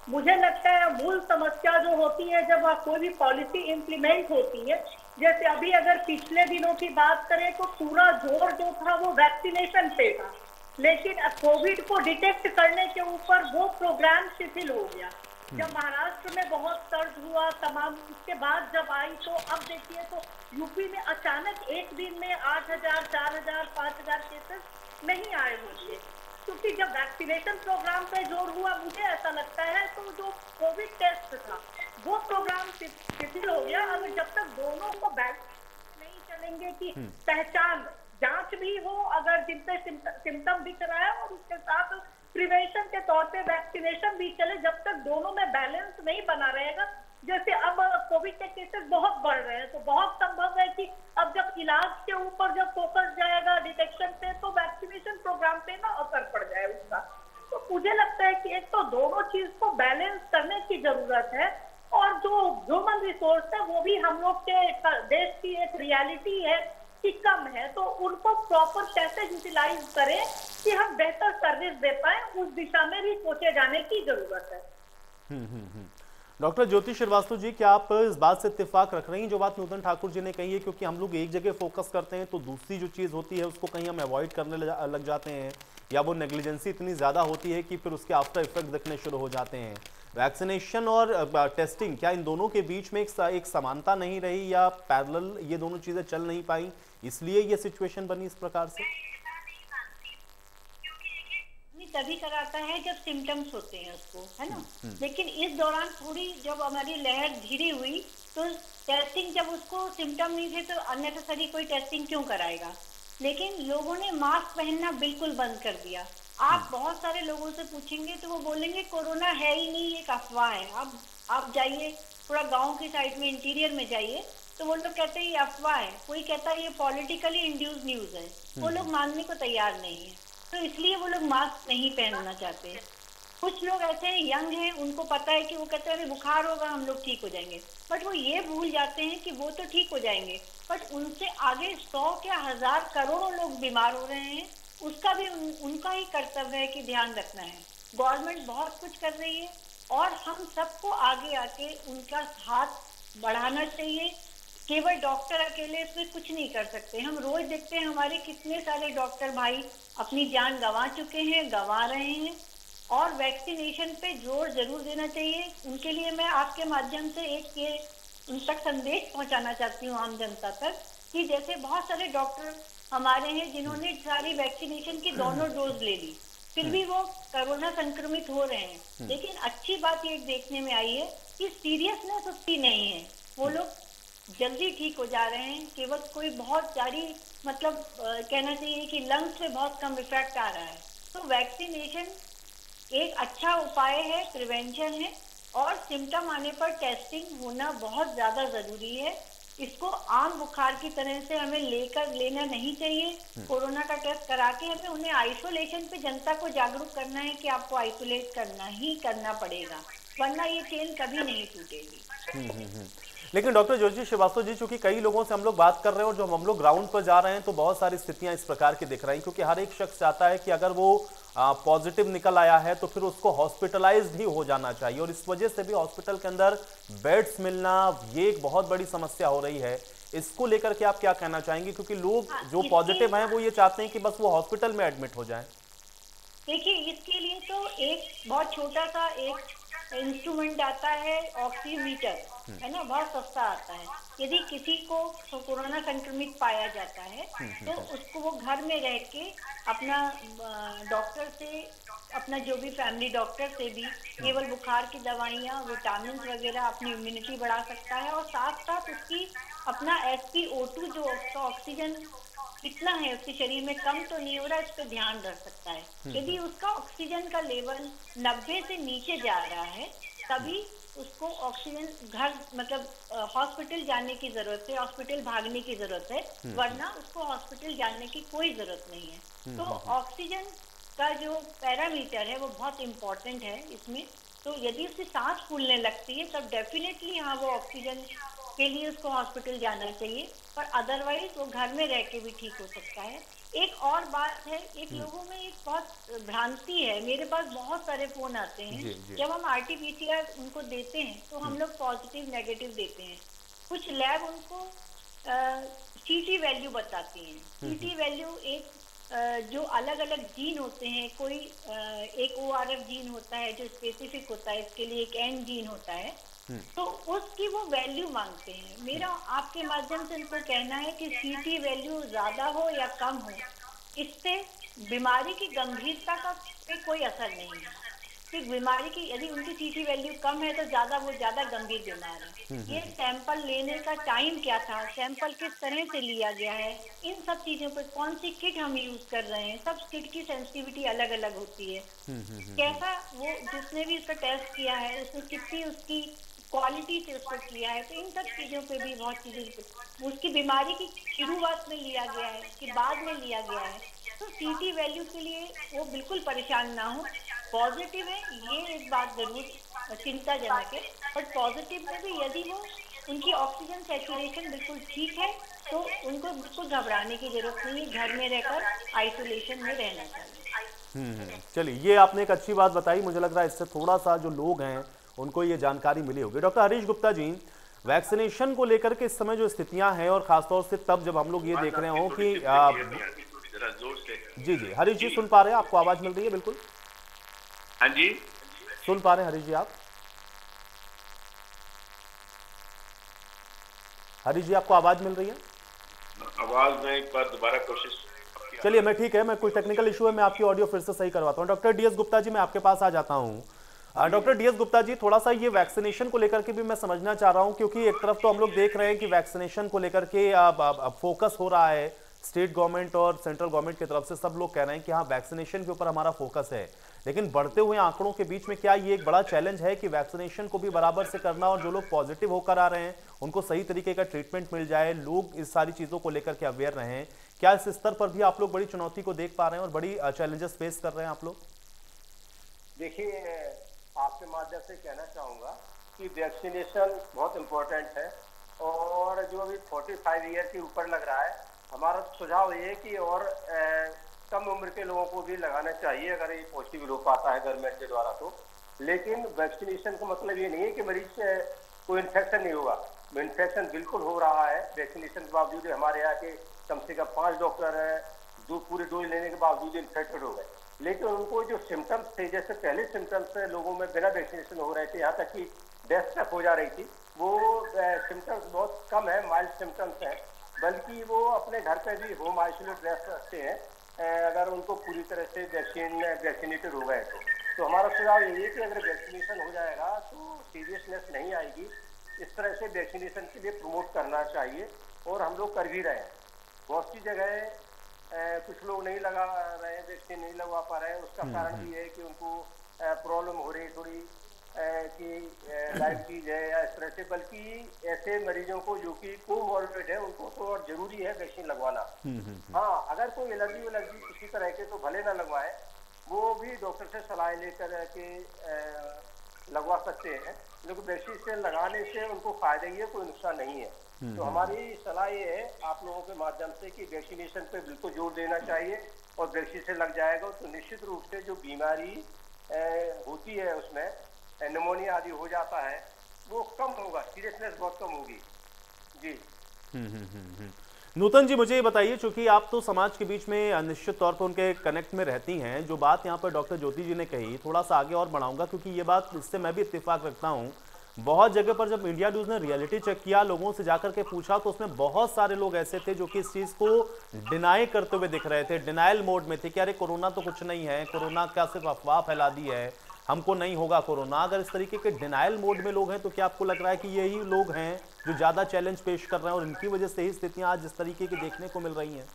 मुझे लगता है मूल समस्या जो होती है जब कोई भी पॉलिसी इम्प्लीमेंट होती है, जैसे अभी अगर पिछले दिनों की बात करें तो पूरा जोर जो था वो वैक्सीनेशन पे था, लेकिन कोविड को डिटेक्ट करने के ऊपर वो प्रोग्राम शिथिल हो गया। जब महाराष्ट्र में बहुत सर्द हुआ तमाम, उसके बाद जब आई तो अब देखिए तो यूपी में अचानक एक दिन में 8,000, 4,000, 5,000 केसेस नहीं आए होंगे, क्योंकि जब वैक्सीनेशन प्रोग्राम पे जोर हुआ, मुझे ऐसा लगता है तो जो कोविड टेस्ट था वो प्रोग्राम शिथिल हो गया। अगर जब तक दोनों को बैलेंस नहीं चलेंगे कि पहचान जांच भी हो, अगर जिनसे सिम्टम दिख रहा है और उसके साथ प्रिवेंशन के तौर पे वैक्सीनेशन भी चले, जब तक दोनों में बैलेंस नहीं बना रहेगा। जैसे अब कोविड के केसेस बहुत बढ़ रहे हैं तो बहुत संभव है कि अब जब इलाज के ऊपर जब फोकस जाएगा डिटेक्शन पे, तो वैक्सीनेशन प्रोग्राम पे ना असर पड़ जाए उसका। तो मुझे लगता है कि एक तो दोनों चीज को बैलेंस करने की जरूरत है और जो ह्यूमन रिसोर्स है वो भी हम लोग के देश की एक रियलिटी है कि कम है, तो उनको प्रॉपर कैसे यूटिलाइज करें कि हम बेहतर सर्विस दे पाए, उस दिशा में भी सोचे जाने की जरूरत है। डॉक्टर ज्योति श्रीवास्तव जी, क्या आप इस बात से इत्तेफाक रख रही हैं जो बात नूतन ठाकुर जी ने कही है? क्योंकि हम लोग एक जगह फोकस करते हैं तो दूसरी जो चीज़ होती है उसको कहीं हम अवॉइड करने लग जाते हैं, या वो नेग्लिजेंसी इतनी ज़्यादा होती है कि फिर उसके आफ्टर इफेक्ट दिखने शुरू हो जाते हैं। वैक्सीनेशन और टेस्टिंग, क्या इन दोनों के बीच में एक समानता नहीं रही या पैरेलल ये दोनों चीज़ें चल नहीं पाई, इसलिए ये सिचुएशन बनी इस प्रकार से? तभी कराता है जब सिम्टम्स होते हैं उसको, है ना। लेकिन इस दौरान थोड़ी जब हमारी लहर धीरे हुई तो टेस्टिंग, जब उसको सिम्टम नहीं थे तो अननेसेसरी कोई टेस्टिंग क्यों कराएगा। लेकिन लोगों ने मास्क पहनना बिल्कुल बंद कर दिया। आप बहुत सारे लोगों से पूछेंगे तो वो बोलेंगे कोरोना है ही नहीं, एक अफवाह है। अब आप जाइए थोड़ा गाँव की साइड में, इंटीरियर में जाइए तो वो लोग कहते हैं ये अफवाह है, कोई कहता है ये पॉलिटिकली इंड्यूस न्यूज है। वो लोग मानने को तैयार नहीं है, तो इसलिए वो लोग मास्क नहीं पहनना चाहते। कुछ लोग ऐसे हैं यंग हैं, उनको पता है कि वो कहते हैं अभी बुखार होगा हम लोग ठीक हो जाएंगे, बट वो ये भूल जाते हैं कि वो तो ठीक हो जाएंगे, बट उनसे आगे 100 क्या 1000 करोड़ों लोग बीमार हो रहे हैं। उसका भी उनका ही कर्तव्य है कि ध्यान रखना है। गवर्नमेंट बहुत कुछ कर रही है और हम सबको आगे आके उनका हाथ बढ़ाना चाहिए। केवल डॉक्टर अकेले इसमें कुछ नहीं कर सकते। हम रोज देखते हैं हमारे कितने सारे डॉक्टर भाई अपनी जान गंवा चुके हैं, गंवा रहे हैं, और वैक्सीनेशन पे जोर जरूर देना चाहिए। उनके लिए मैं आपके माध्यम से एक ये उन तक संदेश पहुंचाना चाहती हूँ आम जनता तक, कि जैसे बहुत सारे डॉक्टर हमारे हैं जिन्होंने सारी वैक्सीनेशन की दोनों डोज ले ली, फिर भी वो कोरोना संक्रमित हो रहे हैं। लेकिन अच्छी बात ये देखने में आई है कि सीरियसनेस उसकी नहीं है, वो लोग जल्दी ठीक हो जा रहे हैं। केवल कोई बहुत जारी मतलब कहना चाहिए कि लंग्स पे बहुत कम इफेक्ट आ रहा है। तो वैक्सीनेशन एक अच्छा उपाय है, प्रिवेंशन है, और सिम्टम आने पर टेस्टिंग होना बहुत ज़्यादा ज़रूरी है। इसको आम बुखार की तरह से हमें लेना नहीं चाहिए। कोरोना का टेस्ट करा के हमें उन्हें आइसोलेशन पे जनता को जागरूक करना है कि आपको आइसोलेट करना पड़ेगा, वरना ये चेन कभी नहीं टूटेगी। लेकिन डॉक्टर ज्योति श्रीवास्तव जी, चूंकि कई लोगों से हम लोग बात कर रहे हैं और जो हम लोग ग्राउंड पर जा रहे हैं तो बहुत सारी स्थितियां इस प्रकार की दिख रही हैं, क्योंकि हर एक शख्स चाहता है कि अगर वो पॉजिटिव निकल आया है तो फिर उसको हॉस्पिटलाइज्ड ही हो जाना चाहिए, और इस वजह से भी हॉस्पिटल के अंदर बेड्स मिलना ये एक बहुत बड़ी समस्या हो रही है। इसको लेकर के आप क्या कहना चाहेंगे, क्योंकि लोग जो पॉजिटिव हैं वो ये चाहते हैं कि बस वो हॉस्पिटल में एडमिट हो जाए। देखिए, इसके लिए तो एक बहुत छोटा सा एक इंस्ट्रूमेंट आता है, ऑक्सीमीटर, है ना, बहुत सस्ता आता है। यदि किसी को कोरोना संक्रमित पाया जाता है तो उसको वो घर में रह के अपना डॉक्टर से, अपना जो भी फैमिली डॉक्टर से भी केवल बुखार की दवाइयाँ, विटामिन वगैरह, अपनी इम्यूनिटी बढ़ा सकता है, और साथ साथ उसकी अपना SpO2 जो उसका ऑक्सीजन कितना है उसके शरीर में कम तो नहीं हो रहा, इस पर ध्यान रख सकता है। यदि उसका ऑक्सीजन का लेवल 90 से नीचे जा रहा है तभी उसको ऑक्सीजन घर मतलब हॉस्पिटल जाने की जरूरत है, हॉस्पिटल भागने की जरूरत है, वरना उसको हॉस्पिटल जाने की कोई जरूरत नहीं है। तो ऑक्सीजन का जो पैरामीटर है वो बहुत इम्पोर्टेंट है इसमें। तो यदि उसकी सांस फूलने लगती है तब डेफिनेटली हाँ वो ऑक्सीजन के लिए उसको हॉस्पिटल जाना चाहिए, पर अदरवाइज वो घर में रह के भी ठीक हो सकता है। एक और बात है, एक लोगों में एक बहुत भ्रांति है, मेरे पास बहुत सारे फोन आते हैं, जब हम RT-PCR उनको देते हैं तो हम लोग पॉजिटिव नेगेटिव देते हैं, कुछ लैब उनको CT वैल्यू बताती हैं। CT वैल्यू एक जो अलग अलग जीन होते हैं, कोई एक ORF जीन होता है जो स्पेसिफिक होता है, इसके लिए एक N जीन होता है, तो उसकी वो वैल्यू मांगते हैं। मेरा आपके माध्यम से उनको कहना है कि CT वैल्यू ज्यादा हो या कम हो, इससे बीमारी की गंभीरता का पे कोई असर नहीं है। कि बीमारी की यदि उनकी CT वैल्यू कम है तो वो ज्यादा गंभीर बीमार है। ये सैंपल लेने का टाइम क्या था, सैंपल किस तरह से लिया गया है, इन सब चीजों पर कौन सी किट हम यूज कर रहे हैं, सब किट की सेंसिटिविटी अलग अलग होती है। कैसा वो जिसने भी इसका टेस्ट किया है उसने कितनी उसकी क्वालिटी से उसको किया है, तो इन सब चीजों पे भी बहुत चीजें, उसकी बीमारी की शुरुआत में लिया गया है कि बाद में लिया गया है। तो CT वैल्यू के लिए वो बिल्कुल परेशान ना हो। पॉजिटिव है ये एक बात जरूर चिंताजनक है, बट पॉजिटिव में भी यदि वो उनकी ऑक्सीजन सैचुरेशन बिल्कुल ठीक है तो उनको बिल्कुल घबराने की जरूरत नहीं है, घर में रहकर आइसोलेशन में रहना चाहिए। चलिए, ये आपने एक अच्छी बात बताई, मुझे लग रहा है इससे थोड़ा सा जो लोग हैं उनको ये जानकारी मिली होगी। डॉक्टर हरीश गुप्ता जी, वैक्सीनेशन को लेकर के इस समय जो स्थितियां हैं, और खासतौर से तब जब हम लोग ये देख रहे हो कि जी हरीश जी सुन पा रहे हैं, आपको आवाज मिल रही है? बिल्कुल, हाँ जी सुन पा रहे हैं हरीश जी आप? हरीश जी आपको आवाज मिल रही है? आवाज में एक बार दोबारा कोशिश। चलिए, मैं ठीक है, मैं कोई टेक्निकल इशू है, मैं आपकी ऑडियो फिर से सही करवाता हूँ। डॉक्टर DS गुप्ता जी, मैं आपके पास आ जाता हूँ। डॉक्टर DS गुप्ता जी, थोड़ा सा ये वैक्सीनेशन को लेकर के भी मैं समझना चाह रहा हूं, क्योंकि एक तरफ तो हम लोग देख रहे हैं कि वैक्सीनेशन को लेकर के फोकस हो रहा है, स्टेट गवर्नमेंट और सेंट्रल गवर्नमेंट की तरफ से सब लोग कह रहे हैं कि हाँ वैक्सीनेशन के ऊपर हमारा फोकस है, लेकिन बढ़ते हुए आंकड़ों के बीच में क्या ये एक बड़ा चैलेंज है कि वैक्सीनेशन को भी बराबर से करना, और जो लोग पॉजिटिव होकर आ रहे हैं उनको सही तरीके का ट्रीटमेंट मिल जाए, लोग इस सारी चीज़ों को लेकर के अवेयर रहें। क्या इस स्तर पर भी आप लोग बड़ी चुनौती को देख पा रहे हैं और बड़ी चैलेंजेस फेस कर रहे हैं आप लोग? देखिए, आपके माध्यम से कहना चाहूँगा कि वैक्सीनेशन बहुत इम्पोर्टेंट है, और जो अभी 45 ईयर के ऊपर लग रहा है, हमारा सुझाव ये है कि और कम उम्र के लोगों को भी लगाना चाहिए अगर ये पॉसिबल हो पाता है गवर्नमेंट के द्वारा तो। लेकिन वैक्सीनेशन का मतलब ये नहीं है कि मरीज को इन्फेक्शन नहीं होगा। इन्फेक्शन बिल्कुल हो रहा है, वैक्सीनेशन के बावजूद। हमारे यहाँ के कम से कम 5 डॉक्टर हैं जो पूरी डोज लेने के बावजूद इन्फेक्टेड हो गए, लेकिन उनको जो सिम्टम्स थे, जैसे पहले सिम्टम्स लोगों में बिना वैक्सीनेशन हो रहे थे, यहाँ तक कि डेथ तक हो जा रही थी, वो सिम्टम्स बहुत कम है, माइल्ड सिम्टम्स हैं। बल्कि वो अपने घर पे भी होम आइसोलेट रह सकते हैं अगर उनको पूरी तरह से वैक्सीनेटेड हो गए तो हमारा सुझाव यही है कि अगर वैक्सीनेशन हो जाएगा तो सीरियसनेस नहीं आएगी। इस तरह से वैक्सीनेशन के लिए प्रमोट करना चाहिए, और हम लोग कर भी रहे हैं। बहुत सी जगह कुछ लोग नहीं लगा रहे हैं, वैक्सीन नहीं लगवा पा रहे हैं। उसका कारण भी है कि उनको प्रॉब्लम हो रही थोड़ी कि डायबिटीज है या इस तरह से। बल्कि ऐसे मरीजों को जो कि कोमॉर्बिड है, उनको तो और जरूरी है वैक्सीन लगवाना। हाँ, अगर कोई एलर्जी किसी तरह के तो भले ना लगवाए, वो भी डॉक्टर से सलाह लेकर के लगवा सकते हैं। लेकिन वैक्सीन लगाने से उनको फायदा ही है, कोई नुकसान नहीं है। तो हमारी सलाह ये है आप लोगों के माध्यम से कि वैक्सीनेशन पे बिल्कुल जोर देना चाहिए, और वैक्सीन लग जाएगा तो निश्चित रूप से जो बीमारी होती है, उसमें निमोनिया आदि हो जाता है, वो कम होगा, सीरियसनेस बहुत कम होगी जी। नूतन जी, मुझे ये बताइए, चूंकि आप तो समाज के बीच में निश्चित तौर पर उनके कनेक्ट में रहती हैं, जो बात यहाँ पर डॉक्टर ज्योति जी ने कही थोड़ा सा आगे और बढ़ाऊंगा, क्योंकि ये बात इससे मैं भी इत्तेफाक रखता हूँ। बहुत जगह पर जब इंडिया न्यूज़ ने रियलिटी चेक किया, लोगों से जाकर के पूछा, तो उसमें बहुत सारे लोग ऐसे थे जो कि इस चीज़ को डिनाई करते हुए दिख रहे थे, डिनाइल मोड में थे कि अरे कोरोना तो कुछ नहीं है, कोरोना क्या सिर्फ अफवाह फैला दी है, हमको नहीं होगा कोरोना। अगर इस तरीके के डिनाइल मोड में लोग हैं तो क्या आपको लग रहा है कि यही लोग हैं जो ज़्यादा चैलेंज पेश कर रहे हैं और इनकी वजह से ही स्थितियाँ आज इस तरीके की देखने को मिल रही हैं?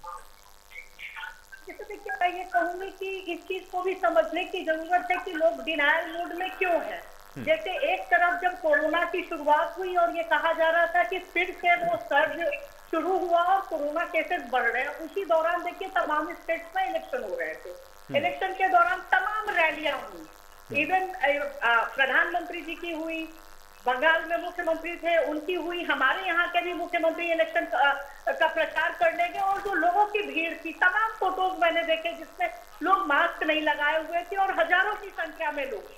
देखिए, मैं ये कहूंगी कि इस चीज को भी समझने की जरूरत है कि लोग डिनायल मोड में क्यों हैं। जैसे एक तरफ जब कोरोना की शुरुआत हुई और ये कहा जा रहा था कि फिर से वो सर्ज शुरू हुआ और कोरोना केसेस बढ़ रहे हैं, उसी दौरान देखिए तमाम स्टेट्स में इलेक्शन हो रहे थे। इलेक्शन के दौरान तमाम रैलियां हुई, इवन प्रधानमंत्री जी की हुई, बंगाल में मुख्यमंत्री थे उनकी हुई, हमारे यहाँ के भी मुख्यमंत्री इलेक्शन का प्रचार करने गए, और जो लोगों की भीड़ थी, तमाम फोटोज मैंने देखे जिसमें लोग मास्क नहीं लगाए हुए थे और हजारों की संख्या में लोग।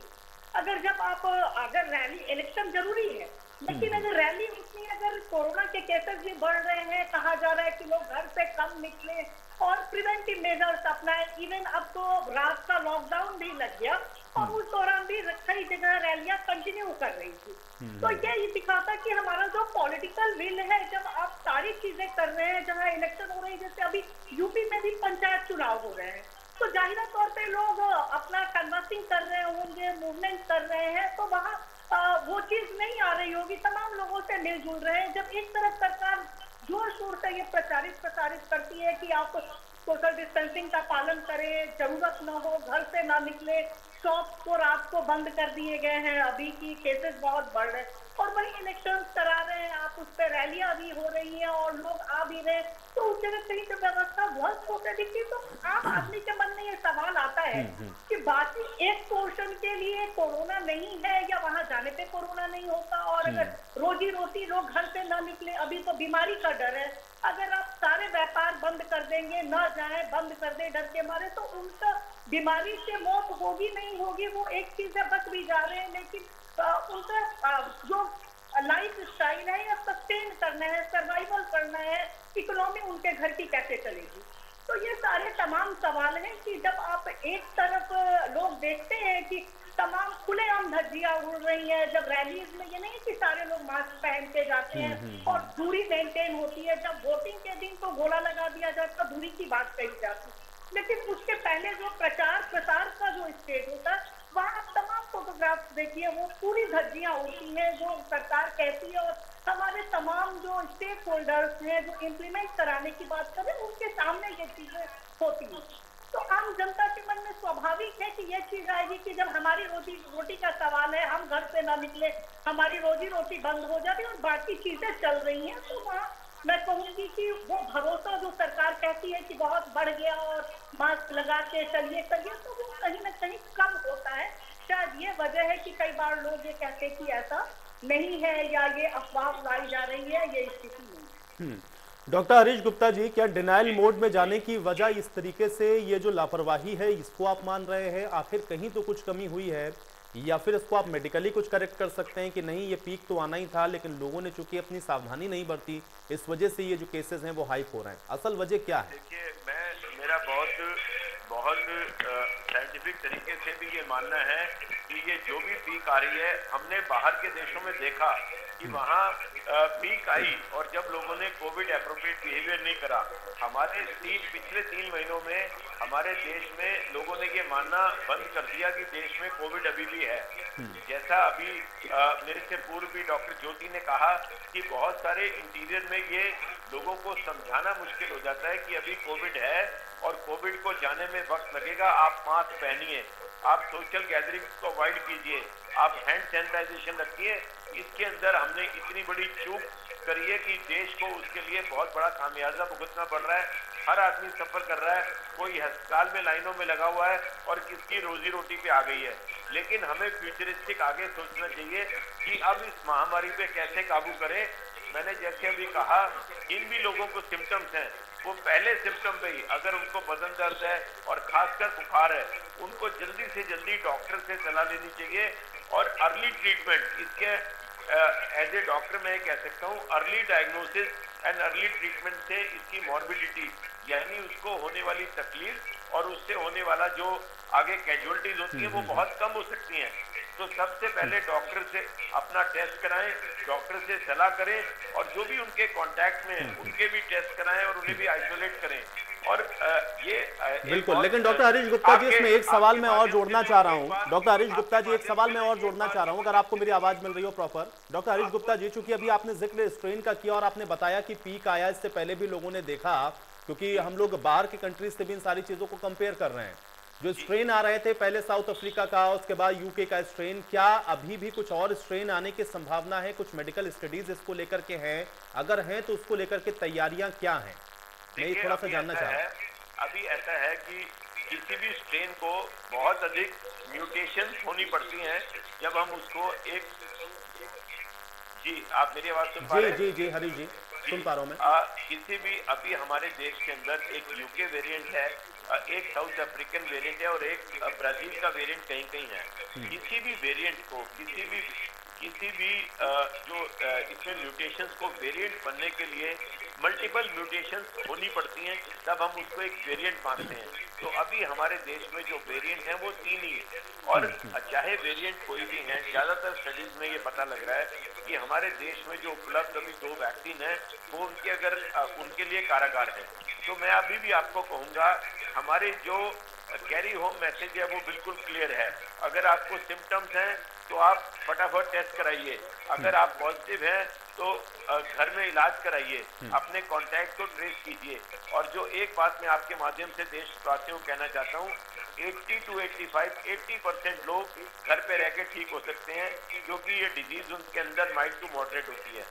अगर रैली, इलेक्शन जरूरी है, लेकिन अगर रैली उतनी, अगर कोरोना के केसेस भी बढ़ रहे हैं, कहा जा रहा है कि लोग घर से कम निकले और प्रिवेंटिव मेजर्स अपनाए, इवन अब तो रात का लॉकडाउन भी लग गया और उस दौरान भी कई जगह रैलियां कंटिन्यू कर रही थी। तो ये दिखाता कि हमारा जो पॉलिटिकल विल है, जब आप सारी चीजें कर रहे हैं, जहाँ इलेक्शन हो रही है, जैसे अभी यूपी में भी पंचायत चुनाव हो रहे हैं, तो जाहिर तौर पे लोग अपना कन्वर्सिंग कर रहे होंगे, मूवमेंट कर रहे हैं, तो वहाँ वो चीज नहीं आ रही होगी, तमाम लोगों से मिलजुल रहे हैं। जब एक तरफ सरकार जोर शोर से ये प्रचारित करती है कि आप सोशल डिस्टेंसिंग का पालन करें, जरूरत न हो घर से ना निकले, शॉप को रात को बंद कर दिए गए हैं, अभी की केसेस बहुत बढ़ रहे हैं, और वही इलेक्शन करा रहे हैं आप, उस पर रैलियां भी हो रही हैं और लोग आ भी रहे हैं, तो उस जगह कहीं तो व्यवस्था बहुत होकर दिखती। तो आम आदमी के मन में ये सवाल आता है कि बाकी एक पोर्शन के लिए कोरोना नहीं है, या वहां जाने पे कोरोना नहीं होता, और अगर रोजी रोटी लोग घर से ना निकले, अभी तो बीमारी का डर है, अगर आप सारे व्यापार बंद कर देंगे, ना जाए, बंद कर दे डर के मारे, तो उनका बीमारी से मौत होगी नहीं होगी वो एक चीज है, बच भी जा रहे हैं, लेकिन उनका जो लाइफ स्टाइल है या सस्टेन करना है, सर्वाइवल करना है, इकोनॉमी उनके घर की कैसे चलेगी। तो ये सारे तमाम सवाल हैं कि जब आप एक तरफ लोग देखते हैं कि तमाम खुलेआम धज्जियां उड़ रही हैं, जब रैलीज में ये नहीं कि सारे लोग मास्क पहन के जाते हैं और दूरी मेंटेन होती है, जब वोटिंग के दिन तो गोला लगा दिया जाता, दूरी की बात कही जाती, लेकिन उसके पहले जो प्रचार प्रसार का जो स्टेज होता है, वहाँ आप तमाम फोटोग्राफ्स देखिए, वो पूरी धज्जियां उड़ती हैं जो सरकार कहती है, और हमारे तमाम जो स्टेक होल्डर्स हैं जो इम्प्लीमेंट कराने की बात करें, उनके सामने ये चीजें होती हैं। तो आम जनता के मन में स्वाभाविक है कि ये चीज आएगी कि जब हमारी रोजी रोटी का सवाल है, हम घर से ना निकले, हमारी रोजी रोटी बंद हो जाती और बाकी चीजें चल रही हैं, तो वहाँ मैं कहूँगी कि वो भरोसा जो सरकार कहती है कि बहुत बढ़ गया और मास्क लगा के चलिए, तो वो कहीं ना कहीं कम होता है, शायद ये वजह है कि कई बार लोग ये कहते हैं कि ऐसा नहीं है या ये अफवाह उड़ाई जा रही है, ये स्थिति नहीं है। डॉक्टर हरीश गुप्ता जी, क्या डिनाइल मोड में जाने की वजह इस तरीके से ये जो लापरवाही है इसको आप मान रहे हैं? आखिर कहीं तो कुछ कमी हुई है, या फिर इसको आप मेडिकली कुछ करेक्ट कर सकते हैं कि नहीं ये पीक तो आना ही था, लेकिन लोगों ने चूंकि अपनी सावधानी नहीं बरती, इस वजह से ये जो केसेस हैं वो हाइक हो रहे हैं? असल वजह क्या है? देखिए, मेरा बहुत साइंटिफिक तरीके से भी ये मानना है कि ये जो भी पीक आ रही है, हमने बाहर के देशों में देखा कि वहाँ पीक आई और जब लोगों ने कोविड एप्रोप्रिएट बिहेवियर नहीं करा, हमारे पिछले 3 महीनों में हमारे देश में लोगों ने ये मानना बंद कर दिया कि देश में कोविड अभी भी है। जैसा अभी मेरे से पूर्व भी डॉक्टर ज्योति ने कहा कि बहुत सारे इंटीरियर में ये लोगों को समझाना मुश्किल हो जाता है कि अभी कोविड है और कोविड को जाने में वक्त लगेगा, आप मास्क पहनिए, आप सोशल गैदरिंग्स को अवॉइड कीजिए, आप हैंड सैनिटाइजेशन रखिए। इसके अंदर हमने इतनी बड़ी चूक करी है कि देश को उसके लिए बहुत बड़ा खामियाजा भुगतना पड़ रहा है। हर आदमी सफर कर रहा है, कोई अस्पताल में लाइनों में लगा हुआ है और किसकी रोजी रोटी पे आ गई है। लेकिन हमें फ्यूचरिस्टिक आगे सोचना चाहिए कि अब इस महामारी पे कैसे काबू करें। मैंने जैसे अभी कहा, जिन भी लोगों को सिम्टम्स हैं वो पहले सिम्टम पे ही, अगर उनको बदन दर्द है और खासकर बुखार है, उनको जल्दी से जल्दी डॉक्टर से सलाह लेनी चाहिए और अर्ली ट्रीटमेंट, इसके एज ए डॉक्टर मैं कह सकता हूँ, early diagnosis and early treatment से इसकी मॉर्बिडिटी यानी उसको होने वाली तकलीफ और उससे होने वाला जो आगे कैजुअलिटीज होती है वो बहुत कम हो सकती हैं। तो सबसे पहले डॉक्टर से अपना टेस्ट कराएं, डॉक्टर से सलाह करें और जो भी उनके कांटेक्ट में हैं उनके भी टेस्ट कराएं और उन्हें भी आइसोलेट करें। और ये बिल्कुल, लेकिन डॉक्टर हरीश गुप्ता जी, इसमें एक सवाल मैं और जोड़ना चाह रहा हूँ। डॉक्टर हरीश गुप्ता जी, एक सवाल मैं और जोड़ना चाह रहा हूँ, अगर आपको मेरी आवाज मिल रही हो प्रॉपर। डॉक्टर हरीश गुप्ता जी, चूंकि अभी आपने जिक्र स्ट्रेन का किया और आपने बताया कि पीक आया, इससे पहले भी लोगों ने देखा, क्योंकि हम लोग बाहर की कंट्रीज से भी इन सारी चीजों को कंपेयर कर रहे हैं। जो स्ट्रेन आ रहे थे पहले साउथ अफ्रीका का, उसके बाद यूके का स्ट्रेन, क्या अभी भी कुछ और स्ट्रेन आने की संभावना है? कुछ मेडिकल स्टडीज इसको लेकर के हैं? अगर हैं तो उसको लेकर के तैयारियां क्या हैं? मैं ये थोड़ा सा जानना चाह रहा हूं। अभी ऐसा है कि किसी भी स्ट्रेन को बहुत अधिक म्यूटेशन होनी पड़ती हैं जब हम उसको एक जी, आप मेरी आवाज सुन पा रहे हैं? जी जी हरीश जी, सुन पा रहा हूं मैं। किसी भी अभी हमारे देश के अंदर एक यूके वेरिएंट है, एक साउथ अफ्रीकन वेरिएंट है और एक ब्राजील का वेरिएंट कहीं कहीं है। किसी भी वेरिएंट को किसी भी जो इसमें म्यूटेशंस को वेरिएंट बनने के लिए मल्टीपल म्यूटेशंस होनी पड़ती हैं, तब हम उसको एक वेरिएंट मानते हैं। तो अभी हमारे देश में जो वेरिएंट हैं वो 3 ही है और चाहे वेरिएंट कोई भी है, ज्यादातर स्टडीज में ये पता लग रहा है कि हमारे देश में जो उपलब्ध अभी 2 वैक्सीन है वो उनके लिए कारागार है। तो मैं अभी भी आपको कहूँगा, हमारे जो कैरी होम मैसेज है वो बिल्कुल क्लियर है। अगर आपको सिम्टम्स हैं तो आप फटाफट टेस्ट कराइए, अगर आप पॉजिटिव हैं तो घर में इलाज कराइए, अपने कॉन्टैक्ट को ट्रेस कीजिए। और जो एक बात मैं आपके माध्यम से देशवासियों को कहना चाहता हूँ, 80% लोग घर पे रह के ठीक हो सकते हैं, क्योंकि ये डिजीज उनके अंदर माइल्ड टू मॉडरेट होती है।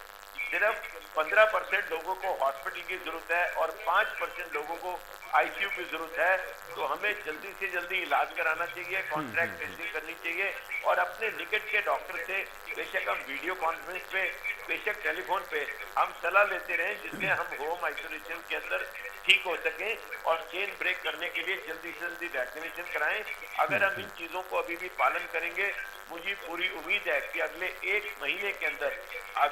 सिर्फ 15% लोगों को हॉस्पिटल की जरूरत है और 5% लोगों को आईसीयू की जरूरत है। तो हमें जल्दी से जल्दी इलाज कराना चाहिए, कॉन्ट्रैक्ट ट्रेसिंग करनी चाहिए और अपने निकट के डॉक्टर से बेशक हम वीडियो कॉन्फ्रेंस पे, बेशक टेलीफोन पे हम सलाह लेते रहें, जिससे हम होम आइसोलेशन के अंदर ठीक हो सकें और चेन ब्रेक करने के लिए जल्दी से जल्दी वैक्सीनेशन कराएं। अगर हम इन चीजों को अभी भी पालन करेंगे, मुझे पूरी उम्मीद है कि अगले 1 महीने के अंदर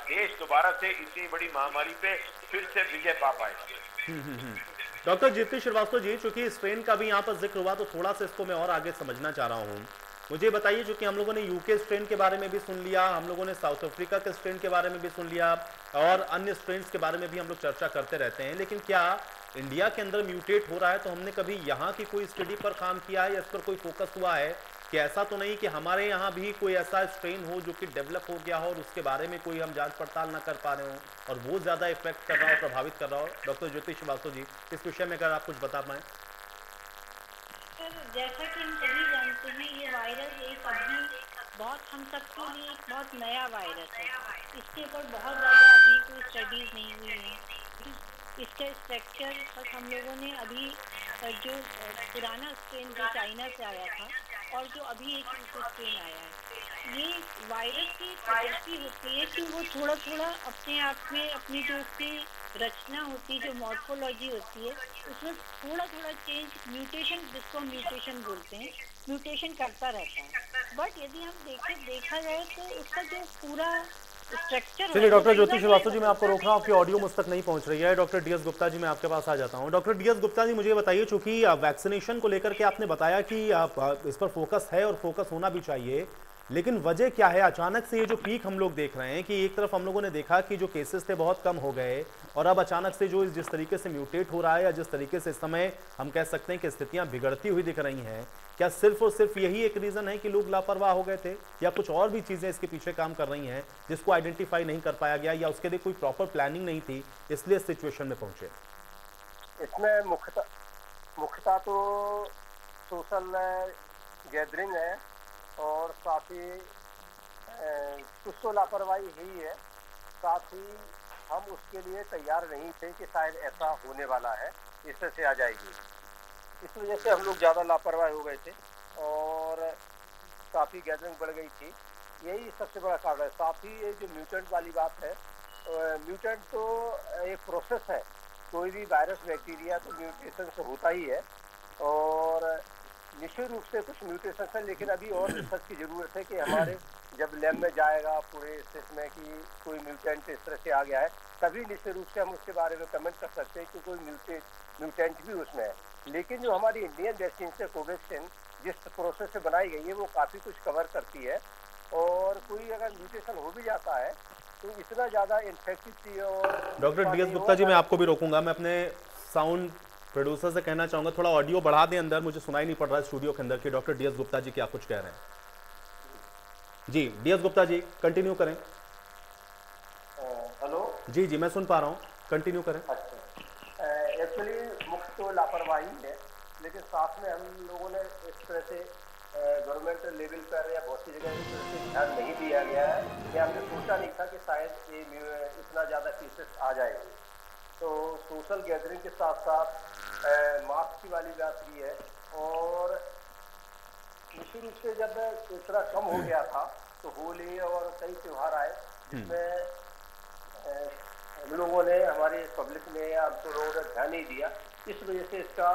देश दोबारा से इतनी बड़ी महामारी पे फिर से विजय पा पाएगा। डॉक्टर ज्योति श्रीवास्तव जी, चूंकि स्ट्रेन का भी यहाँ पर जिक्र हुआ तो थोड़ा सा इसको मैं और आगे समझना चाह रहा हूँ। मुझे बताइए, चूंकि हम लोगों ने यूके स्ट्रेन के बारे में भी सुन लिया, हम लोगों ने साउथ अफ्रीका के स्ट्रेन के बारे में भी सुन लिया और अन्य स्ट्रेन के बारे में भी हम लोग चर्चा करते रहते हैं, लेकिन क्या इंडिया के अंदर म्यूटेट हो रहा है तो हमने कभी यहाँ की कोई स्टडी पर काम किया है या इस पर कोई फोकस हुआ है कि ऐसा तो नहीं कि हमारे यहाँ भी कोई ऐसा स्ट्रेन हो जो कि डेवलप हो गया हो और उसके बारे में कोई हम जांच पड़ताल ना कर पा रहे हो और वो ज्यादा इफेक्ट कर रहा हो, प्रभावित कर रहा हो? डॉक्टर ज्योति श्रीवास्तव जी, इस विषय में अगर आप कुछ बता पाएं। जैसा कि हम सभी जानते हैं, ये वायरस एक अभी हम सबके लिए एक बहुत नया वायरस है। इसके ऊपर बहुत ज़्यादा अभी कोई स्टडीज नहीं हुई है। इसका स्ट्रक्चर बस हम लोगों ने अभी जो पुराना स्ट्रेन जो चाइना से आया था और जो अभी एक स्ट्रेन आया है, ये वायरस की प्रवृत्ति होती है कि वो थोड़ा थोड़ा अपने आप में अपनी जो उसकी रचना होती है, जो मॉर्फोलॉजी होती है, उसमें थोड़ा थोड़ा चेंज, म्यूटेशन, जिसको म्यूटेशन बोलते हैं, म्यूटेशन करता रहता है। बट यदि हम देखा जाए तो उसका जो पूरा स्ट्रक्चर। चलिए डॉक्टर ज्योति श्रीवास्तव जी, मैं आपको रोक रहा हूँ, आपकी ऑडियो मुझ तक नहीं पहुंच रही है। Doctor D S Gupta ji, मैं आपके पास आ जाता हूँ। Doctor D S Gupta ji, मुझे बताइए, चूंकि वैक्सीनेशन को लेकर के आपने बताया कि इस पर फोकस है और फोकस होना भी चाहिए, लेकिन वजह क्या है अचानक से ये जो पीक हम लोग देख रहे हैं कि एक तरफ हम लोगों ने देखा कि जो केसेस थे बहुत कम हो गए और अब अचानक से जो जिस तरीके से म्यूटेट हो रहा है या जिस तरीके से इस समय हम कह सकते हैं कि स्थितियां बिगड़ती हुई दिख रही हैं, क्या सिर्फ और सिर्फ यही एक रीजन है कि लोग लापरवाह हो गए थे या कुछ और भी चीजें इसके पीछे काम कर रही हैं जिसको आइडेंटिफाई नहीं कर पाया गया या उसके लिए कोई प्रॉपर प्लानिंग नहीं थी, इसलिए इस सिचुएशन में पहुंचे? इसमें मुख्यतः तो सोशल गैदरिंग है और साथ ही कुछ तो लापरवाही ही है। साथ ही हम उसके लिए तैयार नहीं थे कि शायद ऐसा होने वाला है, इस तरह से आ जाएगी। इस वजह से हम लोग ज़्यादा लापरवाह हो गए थे और काफ़ी गैदरिंग बढ़ गई थी, यही सबसे बड़ा कारण है। साथ ही ये जो म्यूटेंट वाली बात है, म्यूटेंट तो एक प्रोसेस है, कोई भी वायरस बैक्टीरिया तो म्यूटेशन से होता ही है और निश्चित रूप से कुछ म्यूटेशन है, लेकिन अभी और रिसर्च की जरूरत है कि हमारे जब लैब में जाएगा पूरे स्टेट में कि कोई म्यूटेंट इस तरह से आ गया है, तभी निश्चित रूप से हम उसके बारे में कमेंट कर सकते हैं कि कोई म्यूटेंट भी उसमें है। लेकिन जो हमारी इंडियन वैक्सीन से कोवैक्सीन जिस प्रोसेस से बनाई गई है वो काफ़ी कुछ कवर करती है और कोई अगर म्यूटेशन हो भी जाता है तो इतना ज़्यादा इन्फेक्टिव थी। और doctor D S Gupta ji, मैं आपको भी रोकूंगा, मैं अपने साउंड प्रोड्यूसर से कहना चाहूंगा थोड़ा ऑडियो बढ़ा दें अंदर, मुझे सुनाई नहीं पड़ रहा है स्टूडियो के अंदर कि doctor D S Gupta ji क्या कुछ कह रहे हैं। G D S Gupta ji continue करें। हेलो जी जी, मैं सुन पा रहा हूँ, कंटिन्यू करें। अच्छा, एक्चुअली मुख्य तो लापरवाही है, लेकिन साथ में हम लोगों ने इस तरह से गवर्नमेंट लेवल पर या बहुत सी जगह इस तरह से ध्यान नहीं दिया गया है कि हमने सोचा नहीं था कि शायद ये इतना ज़्यादा केसेस आ जाएंगे। तो सोशल गैदरिंग के साथ साथ मास्क की वाली बात भी है और निश्चित रूप से जब इतना कम हो गया था तो होली और कई त्यौहार आए जिसमें हम लोगों ने, हमारे पब्लिक ने या तो लोगों ने ध्यान नहीं दिया, इस वजह से इसका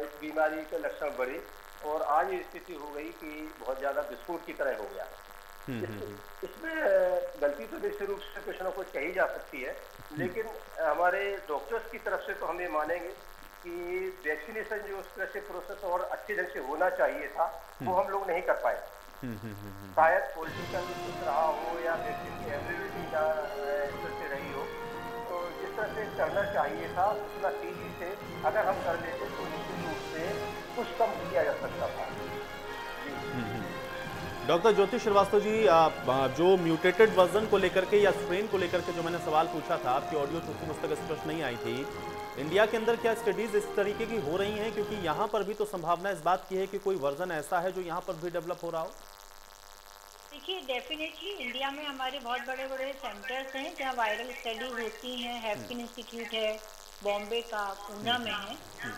इस बीमारी के लक्षण बढ़े और आज ये स्थिति हो गई कि बहुत ज़्यादा विस्फोट की तरह हो गया। इसमें गलती तो निश्चित रूप से कुछ ना कुछ कही जा सकती है, लेकिन हमारे डॉक्टर्स की तरफ से तो हम ये मानेंगे कि वैक्सीनेशन जो उस तरह से प्रोसेस और अच्छे ढंग से होना चाहिए था वो हम लोग नहीं कर पाए। शायद पॉलिटिकल कुछ रहा हो या वैक्सीन की अवेलेबिलिटी इस तरह से रही हो, तो जिस तरह से करना चाहिए था उतना तेजी से अगर हम कर लेते तो निश्चित रूप से कुछ कम किया जा सकता था। डॉक्टर ज्योति श्रीवास्तव जी, जो म्यूटेटेड वर्जन को लेकर के या स्ट्रेन को लेकर के जो मैंने सवाल पूछा था, आपकी ऑडियो चूंकि मुझ तक स्पष्ट नहीं आई थी, इंडिया के अंदर क्या स्टडीज इस तरीके की हो रही हैं? क्योंकि यहाँ पर भी तो संभावना इस बात की है कि कोई वर्जन ऐसा है जो यहाँ पर भी डेवलप हो रहा हो। देखिए, डेफिनेटली इंडिया में हमारे बहुत बड़े बड़े सेंटर्स हैं जहाँ वायरल स्टडीज होती हैं। हैफकिन इंस्टीट्यूट है बॉम्बे का, पूना में है,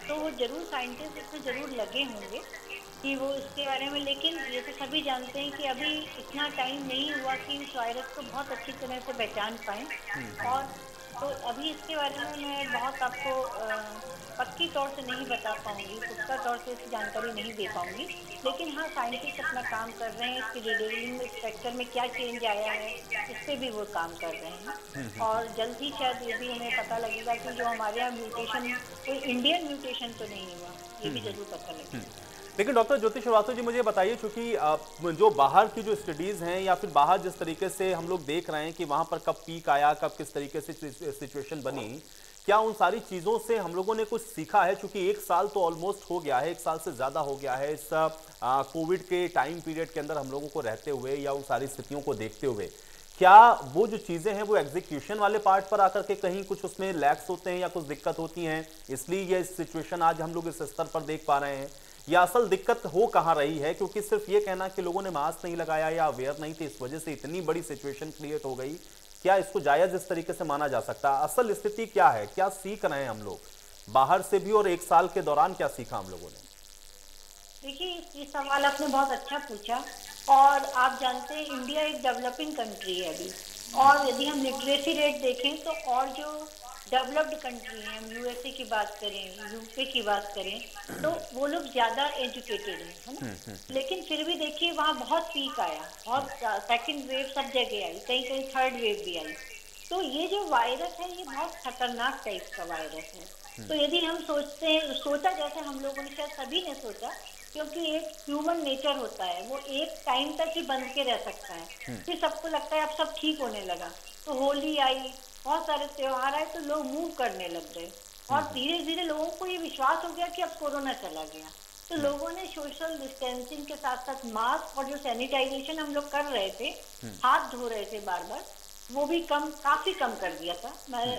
तो वो जरूर साइंटिस्ट इसमें जरूर लगे होंगे कि वो इसके बारे में, लेकिन ये तो सभी जानते हैं कि अभी इतना टाइम नहीं हुआ कि इस वायरस को बहुत अच्छी तरह से पहचान पाएँ। और तो अभी इसके बारे में मैं बहुत आपको पक्की तौर से नहीं बता पाऊंगी, पुख्ता तौर से इसकी जानकारी नहीं दे पाऊंगी, लेकिन हाँ साइंटिस्ट अपना काम कर रहे हैं। इसकी रिडेलिंग स्पेक्टर में क्या चेंज आया है इस पर भी वो काम कर रहे हैं और जल्द ही शायद ये भी हमें पता लगेगा कि जो हमारे यहाँ म्यूटेशन, कोई इंडियन म्यूटेशन तो नहीं हुआ, ये भी जरूर पता लगेगा। लेकिन डॉक्टर ज्योति श्रीवास्तव जी, मुझे बताइए, चूंकि जो बाहर की जो स्टडीज हैं या फिर बाहर जिस तरीके से हम लोग देख रहे हैं कि वहां पर कब पीक आया, कब किस तरीके से सिचुएशन बनी, क्या उन सारी चीजों से हम लोगों ने कुछ सीखा है? चूंकि एक साल तो ऑलमोस्ट हो गया है, एक साल से ज्यादा हो गया है इस कोविड के टाइम पीरियड के अंदर हम लोगों को रहते हुए या उन सारी स्थितियों को देखते हुए, क्या वो जो चीजें हैं वो एग्जीक्यूशन वाले पार्ट पर आकर के कहीं कुछ उसमें लैक्स होते हैं या कुछ दिक्कत होती हैं, इसलिए ये सिचुएशन आज हम लोग इस स्तर पर देख पा रहे हैं? या असल दिक्कत हो कहाँ रही है? क्योंकि सिर्फ ये कहना कि लोगों ने मास्क नहीं लगाया या अवेयर नहीं थे, इस वजह से इतनी बड़ी सिचुएशन क्रिएट हो गई, क्या इसको जायज इस तरीके से माना जा सकता है? असल स्थिति क्या है? क्या सीख रहे हैं हम लोग बाहर से भी और एक साल के दौरान क्या सीखा हम लोगों ने? देखिए, ये सवाल आपने बहुत अच्छा पूछा। और आप जानते हैं इंडिया एक डेवलपिंग कंट्री है अभी, और यदि हम लिटरेसी रेट देखें तो और जो डेवलप्ड कंट्री हैं, हम यूएसए की बात करें, यूके की बात करें, तो वो लोग ज़्यादा एजुकेटेड हैं, है ना। लेकिन फिर भी देखिए वहाँ बहुत पीक आया, बहुत सेकंड वेव सब जगह आई, कहीं कहीं थर्ड वेव भी आई। तो ये जो वायरस है ये बहुत खतरनाक टाइप का वायरस है। तो यदि हम सोचते हैं, सोचा जैसे हम लोगों ने, शायद सभी ने सोचा, क्योंकि एक ह्यूमन नेचर होता है, वो एक टाइम तक ही बंद के रह सकता है, फिर सबको लगता है अब सब ठीक होने लगा। तो होली आई, बहुत सारे त्योहार आए, तो लोग मूव करने लग गए, और धीरे धीरे लोगों को ये विश्वास हो गया कि अब कोरोना चला गया। तो लोगों ने सोशल डिस्टेंसिंग के साथ साथ मास्क और जो सैनिटाइजेशन हम लोग कर रहे थे, हाथ धो रहे थे बार बार, वो भी काफी कम कर दिया था। मैं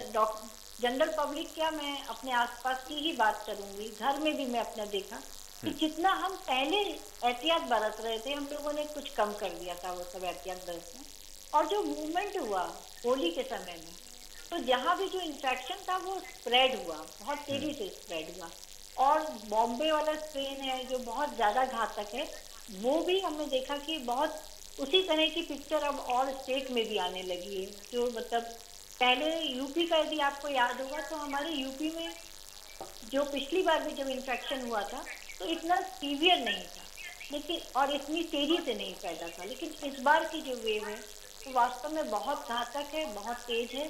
जनरल पब्लिक क्या, मैं अपने आसपास की ही बात करूंगी, घर में भी मैं अपना देखा कि जितना हम पहले एहतियात बरत रहे थे, हम लोगों ने कुछ कम कर दिया था वो सब एहतियात बरतना। और जो मूवमेंट हुआ होली के समय में, तो जहाँ भी जो इन्फेक्शन था वो स्प्रेड हुआ, बहुत तेजी से स्प्रेड हुआ। और बॉम्बे वाला स्ट्रेन है जो बहुत ज्यादा घातक है, वो भी हमने देखा कि बहुत उसी तरह की पिक्चर अब और स्टेट में भी आने लगी है। जो मतलब पहले यूपी का यदि आपको याद होगा, तो हमारे यूपी में जो पिछली बार भी जब इन्फेक्शन हुआ था तो इतना सीवियर नहीं था, लेकिन और इतनी तेजी से नहीं फैला था। लेकिन इस बार की जो वेव है वो वास्तव में बहुत घातक है, बहुत तेज है।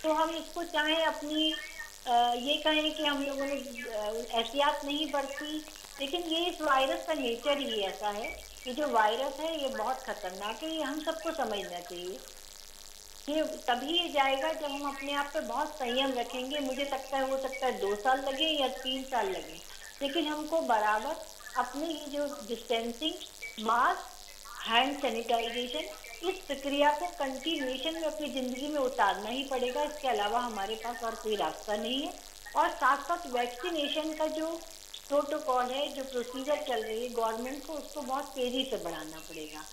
तो हम इसको चाहे अपनी ये कहें कि हम लोगों ने एहतियात नहीं बरती, लेकिन ये इस वायरस का नेचर ही ऐसा है कि जो वायरस है ये बहुत खतरनाक है। ये हम सबको समझना चाहिए। ये तभी ये जाएगा जब हम अपने आप पे बहुत संयम रखेंगे। मुझे लगता है, हो सकता है 2 साल लगे या 3 साल लगे, लेकिन हमको बराबर अपने ये जो डिस्टेंसिंग, मास्क, हैंड सैनिटाइजेशन, इस प्रक्रिया को कंटिन्यूएशन में अपनी जिंदगी में उतारना ही पड़ेगा। इसके अलावा हमारे पास और कोई रास्ता नहीं है। और साथ साथ वैक्सीनेशन का जो प्रोटोकॉल है, जो प्रोसीजर चल रही है गवर्नमेंट को, उसको बहुत तेजी से बढ़ाना पड़ेगा।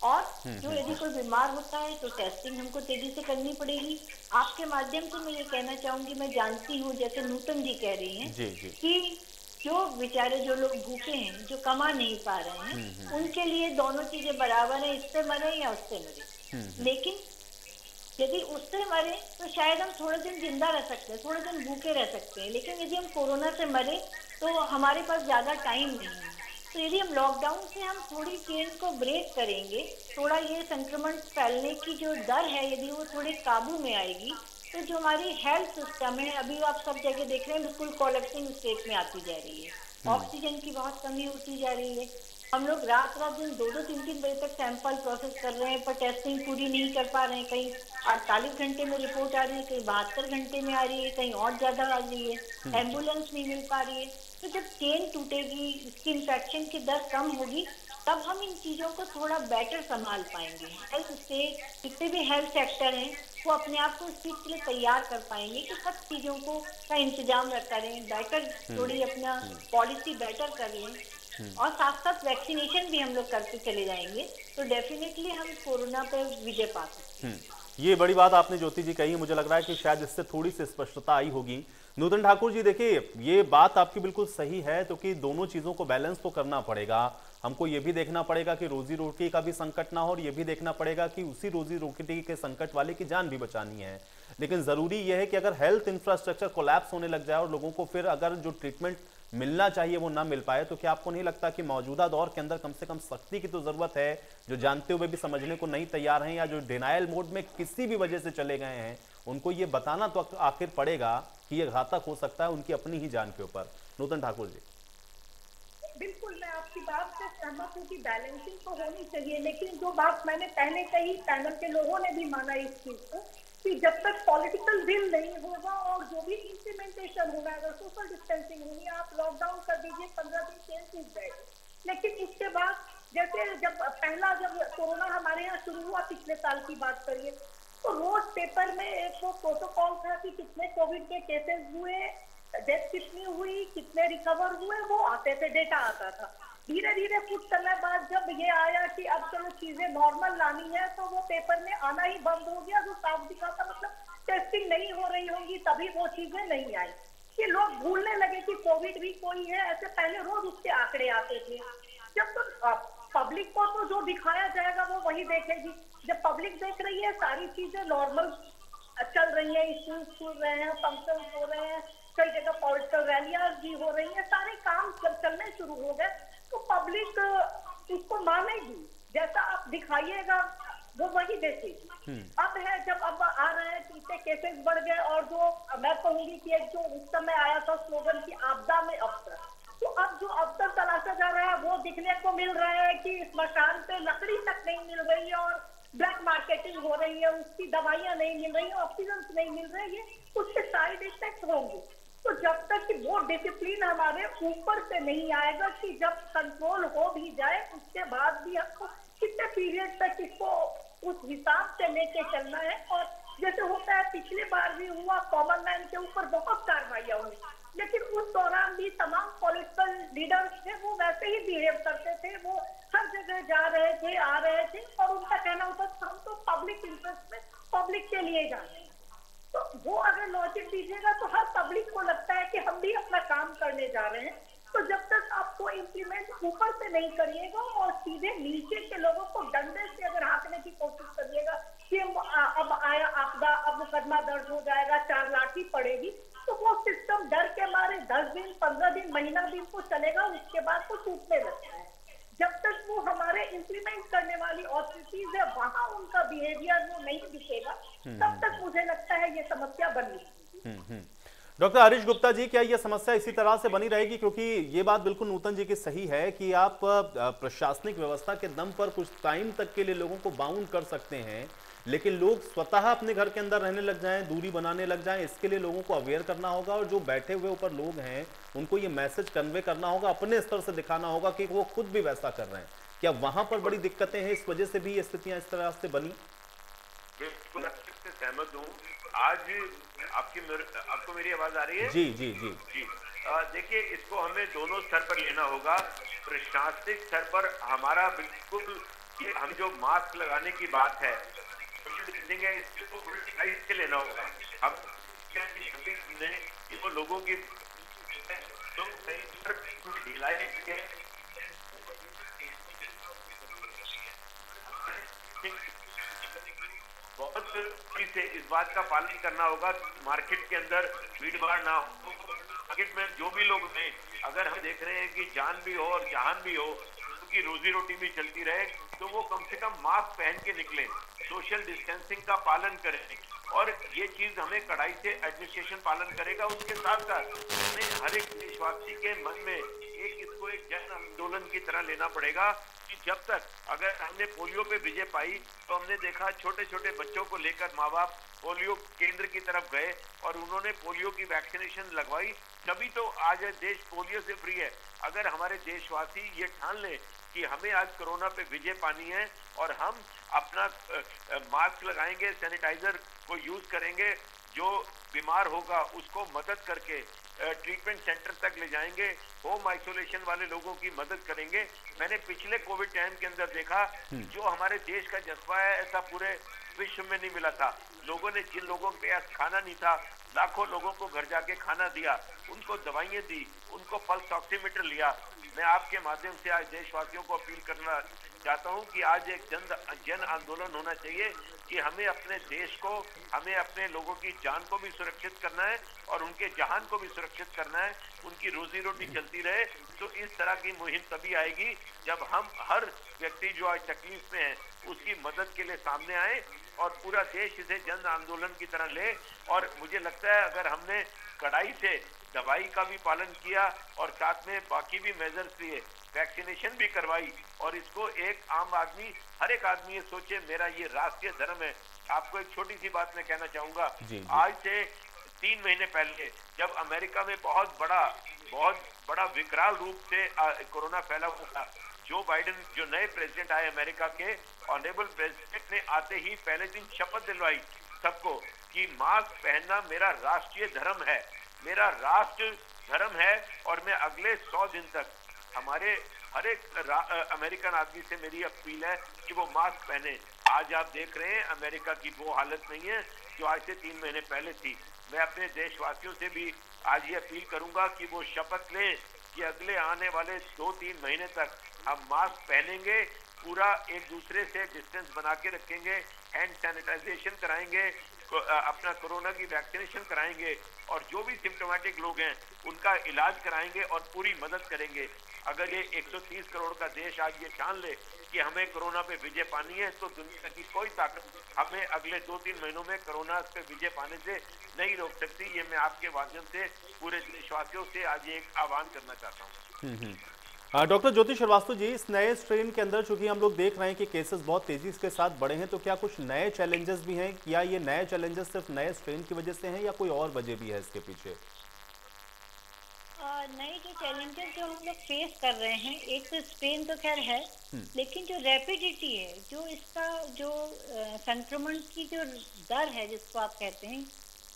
और जो यदि कोई बीमार होता है तो टेस्टिंग हमको तेजी से करनी पड़ेगी। आपके माध्यम से मैं ये कहना चाहूंगी, मैं जानती हूँ जैसे नूतन जी कह रही हैं कि जो बेचारे जो लोग भूखे हैं, जो कमा नहीं पा रहे हैं, उनके लिए दोनों चीजें बराबर है, इससे मरे या उससे मरे। लेकिन यदि उससे मरे तो शायद हम थोड़े दिन जिंदा रह सकते हैं, थोड़े दिन भूखे रह सकते हैं, लेकिन यदि हम कोरोना से मरे तो हमारे पास ज्यादा टाइम नहीं है। तो यदि हम लॉकडाउन से हम थोड़ी चेन को ब्रेक करेंगे, थोड़ा ये संक्रमण फैलने की जो दर है यदि वो थोड़े काबू में आएगी, तो जो हमारी हेल्थ सिस्टम है, अभी आप सब जगह देख रहे हैं बिल्कुल कोलैप्सिंग स्टेट में आती जा रही है, ऑक्सीजन की बहुत कमी होती जा रही है। हम लोग रात दिन 2-2, 3-3 बजे तक सैंपल प्रोसेस कर रहे हैं, पर टेस्टिंग पूरी नहीं कर पा रहे हैं। कहीं 48 घंटे में रिपोर्ट आ रही है, कहीं 72 घंटे में आ रही है, कहीं और ज्यादा आ रही है, एम्बुलेंस नहीं मिल पा रही है। तो जब चेन टूटेगी, इसकी इन्फेक्शन की दर कम होगी, तब हम इन चीजों को थोड़ा बेटर संभाल पाएंगे। हेल्थ से जितने भी हेल्थ सेक्टर हैं वो अपने आप को इस चीज के लिए तैयार कर पाएंगे कि सब चीजों को का इंतजाम करें, बेटर थोड़ी अपना पॉलिसी बेटर कर लें, और साथ साथ वैक्सीनेशन भी हम लोग करते चले जाएंगे, तो डेफिनेटली हम कोरोना पे विजय पा सकते हैं। ये बड़ी बात आपने ज्योति जी कही है, मुझे लग रहा है कि शायद इससे थोड़ी सी स्पष्टता आई होगी। नूतन ठाकुर जी, देखिए ये बात आपकी बिल्कुल सही है, तो कि दोनों चीजों को बैलेंस तो करना पड़ेगा। हमको ये भी देखना पड़ेगा कि रोजी रोटी का भी संकट ना हो, और ये भी देखना पड़ेगा कि उसी रोजी रोटी के संकट वाले की जान भी बचानी है। लेकिन जरूरी यह है कि अगर हेल्थ इंफ्रास्ट्रक्चर कोलैप्स होने लग जाए और लोगों को फिर अगर जो ट्रीटमेंट मिलना चाहिए वो ना मिल पाए, तो क्या आपको नहीं लगता कि मौजूदा दौर के अंदर कम से कम सख्ती की तो जरूरत है, जो जानते हुए भी समझने को नहीं तैयार हैं या जो डिनायल मोड में किसी भी वजह से चले गए हैं, उनको ये बताना तो आखिर पड़ेगा कि ये घातक हो सकता है उनकी अपनी ही जान के ऊपर। नूतन ठाकुर जी। बिल्कुल, मैं आपकी बात से सहमत हूँ कि बैलेंसिंग तो होनी चाहिए, लेकिन जो बात मैंने पहले कही, पैनल के लोगों ने भी माना इस चीज को, कि जब तक पॉलिटिकल विल नहीं होगा और जो भी इम्प्लीमेंटेशन होगा, अगर सोशल डिस्टेंसिंग होगी, आप लॉकडाउन कर दीजिए, 15 दिन चेंज टूट जाएगी। लेकिन इसके बाद जैसे जब कोरोना हमारे यहाँ शुरू हुआ, पिछले साल की बात करिए, तो रोज पेपर में एक वो प्रोटोकॉल था कि कितने कोविड के केसेस हुए, डेथ कितनी हुई, कितने रिकवर हुए, वो आते थे, डेटा आता था। धीरे धीरे कुछ समय बाद जब ये आया कि अब चलो चीजें नॉर्मल लानी है, तो वो पेपर में आना ही बंद हो गया, जो साफ दिखाता मतलब टेस्टिंग नहीं हो रही होंगी, तभी वो चीजें नहीं आई। कि लोग भूलने लगे कि कोविड भी कोई है। ऐसे पहले रोज उसके आंकड़े आते थे। जब तो पब्लिक को तो जो दिखाया जाएगा वो वही देखेगी। जब पब्लिक देख रही है सारी चीजें नॉर्मल चल रही है, स्कूल खुल रहे हैं, फंक्शन हो रहे हैं, कई जगह पॉलिटिकल रैलियां भी हो रही है, सारे काम जब चलने शुरू हो गए तो पब्लिक उसको मानेगी। जैसा आप दिखाइएगा वो वही देखेगी। अब है जब अब आ रहे हैं कि इतने केसेस बढ़ गए, और जो मैं कहूंगी कि एक जो उस समय आया था स्लोगन की आपदा में अवसर, तो अब जो अवसर तलाशा जा रहा है वो दिखने को मिल रहा है कि स्मशान पे लकड़ी तक नहीं मिल रही है और ब्लैक मार्केटिंग हो रही है, उसकी दवाइयां नहीं मिल रही, ऑक्सीजन नहीं मिल रही है, उसके साइड इफेक्ट होंगे। तो जब तक कि वो डिसिप्लिन हमारे ऊपर से नहीं आएगा कि जब कंट्रोल हो भी जाए उसके बाद भी हमको कितने पीरियड तक इसको उस हिसाब से लेके चलना है। और जैसे होता है पिछली बार भी हुआ, कॉमन मैन के ऊपर बहुत कार्रवाइयां हुई, लेकिन उस दौरान भी तमाम पॉलिटिकल लीडर्स थे वो वैसे ही बिहेव करते थे, वो हर जगह जा रहे थे, आ रहे थे, और उनका कहना होता था हम तो पब्लिक इंटरेस्ट में पब्लिक के लिए जा रहे हैं। तो वो अगर लॉजिक दीजिएगा तो हर पब्लिक को लगता है कि हम भी अपना काम करने जा रहे हैं। तो जब तक आपको इम्प्लीमेंट ऊपर से नहीं करिएगा और सीधे नीचे के लोगों को डंडे से अगर हाँकने की कोशिश करिएगा कि अब आया आपदा, अब मुकदमा दर्ज हो जाएगा, 4 लाठी पड़ेगी, तो वो सिस्टम डर के मारे 10 दिन, 15 दिन, महीना दिन को चलेगा, उसके बाद तो टूटने लगता है। जब तक वो हमारे इम्प्लीमेंट करने वाली ऑथोरिटीज है वहां उनका बिहेवियर वो नहीं दिखेगा, तब तक मुझे लगता है ये समस्या बनी रहेगी। डॉक्टर हरीश गुप्ता जी, क्या यह समस्या इसी तरह से बनी रहेगी? क्योंकि ये बात बिल्कुल नूतन जी की सही है कि आप प्रशासनिक व्यवस्था के दम पर कुछ टाइम तक के लिए लोगों को बाउंड कर सकते हैं, लेकिन लोग स्वतः अपने घर के अंदर रहने लग जाएं, दूरी बनाने लग जाएं, इसके लिए लोगों को अवेयर करना होगा। और जो बैठे हुए ऊपर लोग हैं उनको ये मैसेज कन्वे करना होगा, अपने स्तर से दिखाना होगा कि वो खुद भी वैसा कर रहे हैं। क्या वहां पर बड़ी दिक्कतें हैं, इस वजह से भी ये स्थितियां इस तरह से बनी? बिल्कुल सहमत हूँ। आज आपको मेरी आवाज आ रही है? जी जी जी जी। देखिए, इसको हमें दोनों स्तर पर लेना होगा। प्रशासनिक स्तर पर हमारा बिल्कुल ये हम जो मास्क लगाने की बात है, है इसको लेना होगा। अब वो लोगों की ढिलाई बहुत से इस बात का पालन करना होगा। मार्केट के अंदर भीड़ भाड़ ना हो, मार्केट में जो भी लोग हैं, अगर हम देख रहे हैं कि जान भी हो और जहान भी हो, उनकी रोजी रोटी भी चलती रहे, तो वो कम से कम मास्क पहन के निकले, सोशल डिस्टेंसिंग का पालन करें। और ये चीज हमें कड़ाई से एडमिनिस्ट्रेशन पालन करेगा। उसके साथ साथ हमें हर एक देशवासी के मन में इसको एक जन आंदोलन की तरह लेना पड़ेगा कि जब तक अगर हमने पोलियो पे विजय पाई तो हमने देखा छोटे छोटे बच्चों को लेकर माँ बाप पोलियो केंद्र की तरफ गए और उन्होंने पोलियो की वैक्सीनेशन लगवाई, तभी तो आज देश पोलियो से फ्री है। अगर हमारे देशवासी ये ठान लें कि हमें आज कोरोना पे विजय पानी है और हम अपना मास्क लगाएंगे, सैनिटाइजर को यूज करेंगे, जो बीमार होगा उसको मदद करके ट्रीटमेंट सेंटर तक ले जाएंगे, होम आइसोलेशन वाले लोगों की मदद करेंगे। मैंने पिछले कोविड टाइम के अंदर देखा जो हमारे देश का जज्बा है ऐसा पूरे विश्व में नहीं मिला था। लोगों ने, जिन लोगों के पास खाना नहीं था, लाखों लोगों को घर जाके खाना दिया, उनको दवाइयां दी, उनको पल्स ऑक्सीमीटर लिया। मैं आपके माध्यम से आज देशवासियों को अपील करना चाहता हूं कि आज एक जन आंदोलन होना चाहिए कि हमें अपने देश को, हमें अपने लोगों की जान को भी सुरक्षित करना है और उनके जहान को भी सुरक्षित करना है, उनकी रोजी रोटी चलती रहे। तो इस तरह की मुहिम तभी आएगी जब हम हर व्यक्ति जो आज तकलीफ में है उसकी मदद के लिए सामने आए और पूरा देश इसे जन आंदोलन की तरह ले। और मुझे लगता है अगर हमने कड़ाई से दवाई का भी पालन किया और साथ में बाकी भी मेजर्स लिए, वैक्सीनेशन भी करवाई, और इसको एक आम आदमी, हर एक आदमी ये सोचे मेरा ये राष्ट्रीय धर्म है। आपको एक छोटी सी बात मैं कहना चाहूंगा। आज से 3 महीने पहले जब अमेरिका में बहुत बड़ा विकराल रूप से कोरोना फैला हुआ था, जो बाइडेन जो नए प्रेसिडेंट आए अमेरिका के, ऑनरेबल प्रेसिडेंट ने आते ही पहले दिन शपथ दिलवाई सबको कि मास्क पहनना मेरा राष्ट्रीय धर्म है, मेरा राष्ट्र धर्म है। और मैं अगले 100 दिन तक हमारे हर एक अमेरिकन आदमी से मेरी अपील है कि वो मास्क पहने। आज आप देख रहे हैं अमेरिका की वो हालत नहीं है जो आज से 3 महीने पहले थी। मैं अपने देशवासियों से भी आज ये अपील करूंगा कि वो शपथ लें कि अगले आने वाले 2-3 महीने तक हम मास्क पहनेंगे, पूरा एक दूसरे से डिस्टेंस बना के रखेंगे, हैंड सैनिटाइजेशन कराएंगे, अपना कोरोना की वैक्सीनेशन कराएंगे और जो भी सिम्टोमेटिक लोग हैं उनका इलाज कराएंगे और पूरी मदद करेंगे। अगर ये 130 करोड़ का देश आज ये ठान ले कि हमें कोरोना पे विजय पानी है, तो दुनिया की कोई ताकत हमें अगले 2-3 महीनों में कोरोना पे विजय पाने से नहीं रोक सकती। ये मैं आपके माध्यम से पूरे देशवासियों से आज एक आह्वान करना चाहता हूँ। डॉक्टर ज्योति श्रीवास्तव जी, इस नए स्ट्रेन के अंदर चूंकि हम लोग देख रहे हैं कि केसेस बहुत तेजी के साथ बढ़े हैं, तो क्या कुछ नए चैलेंजेस भी हैं? या ये नए चैलेंजेस सिर्फ नए स्ट्रेन की वजह से हैं या कोई और वजह भी है इसके पीछे? नए जो चैलेंजेस जो हम लोग फेस कर रहे हैं, एक तो स्ट्रेन तो खैर है, लेकिन जो रैपिडिटी है, जो इसका जो संक्रमण की जो दर है जिसको आप कहते हैं,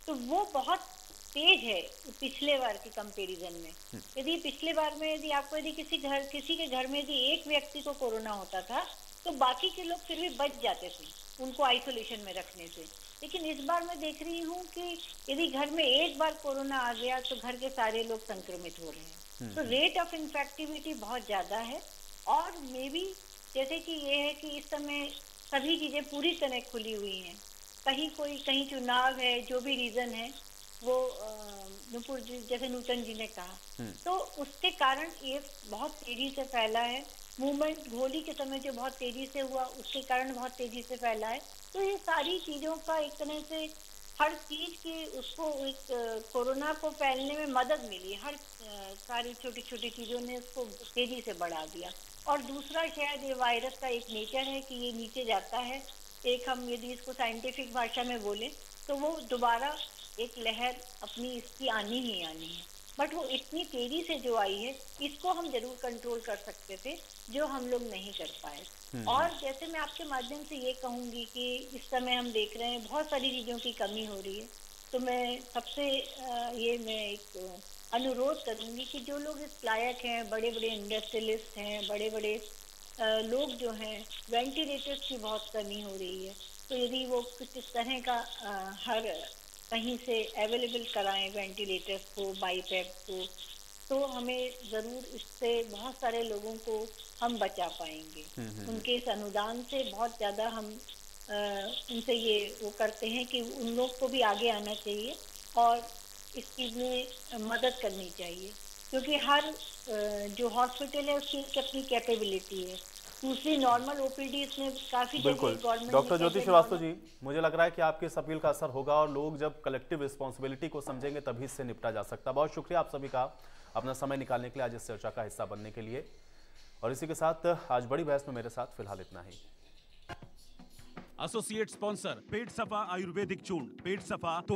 तो वो बहुत तेज है पिछले बार के कंपैरिजन में। यदि पिछले बार में यदि किसी के घर में यदि एक व्यक्ति को कोरोना होता था तो बाकी के लोग फिर भी बच जाते थे उनको आइसोलेशन में रखने से। लेकिन इस बार मैं देख रही हूँ कि यदि घर में एक बार कोरोना आ गया तो घर के सारे लोग संक्रमित हो रहे हैं। तो रेट ऑफ इन्फेक्टिविटी बहुत ज्यादा है। और मे बी जैसे कि ये है कि इस समय सभी चीजें पूरी तरह खुली हुई हैं, कहीं चुनाव है, जो भी रीजन है वो नुपुर जी जैसे नूतन जी ने कहा, तो उसके कारण ये बहुत तेजी से फैला है। मूवमेंट होली के समय जो बहुत तेजी से हुआ उसके कारण बहुत तेजी से फैला है। तो ये सारी चीजों का एक तरह से हर चीज की उसको एक कोरोना को फैलने में मदद मिली। हर सारी छोटी छोटी चीजों ने उसको तेजी से बढ़ा दिया। और दूसरा शायद ये वायरस का एक नेचर है कि ये नीचे जाता है, एक हम यदि इसको साइंटिफिक भाषा में बोले तो वो दोबारा एक लहर अपनी इसकी आनी ही आनी है। बट वो इतनी तेजी से जो आई है इसको हम जरूर कंट्रोल कर सकते थे, जो हम लोग नहीं कर पाए। और जैसे मैं आपके माध्यम से ये कहूँगी कि इस समय हम देख रहे हैं बहुत सारी चीज़ों की कमी हो रही है, तो मैं सबसे मैं एक अनुरोध करूँगी कि जो लोग इस लायक हैं, बड़े बड़े इंडस्ट्रियलिस्ट हैं, बड़े बड़े लोग जो हैं, वेंटिलेटर्स की बहुत कमी हो रही है, तो यदि वो कुछ इस तरह का हर कहीं से अवेलेबल कराएं वेंटिलेटर्स को, बाईपैप को, तो हमें ज़रूर इससे बहुत सारे लोगों को हम बचा पाएंगे। उनके इस अनुदान से बहुत ज़्यादा हम उनसे ये वो करते हैं कि उन लोग को भी आगे आना चाहिए और इस चीज़ में मदद करनी चाहिए, क्योंकि हर जो हॉस्पिटल है उसकी अपनी कैपेबिलिटी है। दूसरी नॉर्मल ओपीडी इसमें काफी बिल्कुल। डॉक्टर ज्योति श्रीवास्तव जी, मुझे लग रहा है कि आपकी इस अपील का असर होगा और लोग जब कलेक्टिव रिस्पॉन्सिबिलिटी को समझेंगे तभी इससे निपटा जा सकता है। बहुत शुक्रिया आप सभी का अपना समय निकालने के लिए, आज इस चर्चा का हिस्सा बनने के लिए। और इसी के साथ आज बड़ी बहस में मेरे साथ फिलहाल इतना ही। एसोसिएट स्पॉन्सर पेट सफा आयुर्वेदिक चूर्ण, पेट सफा तो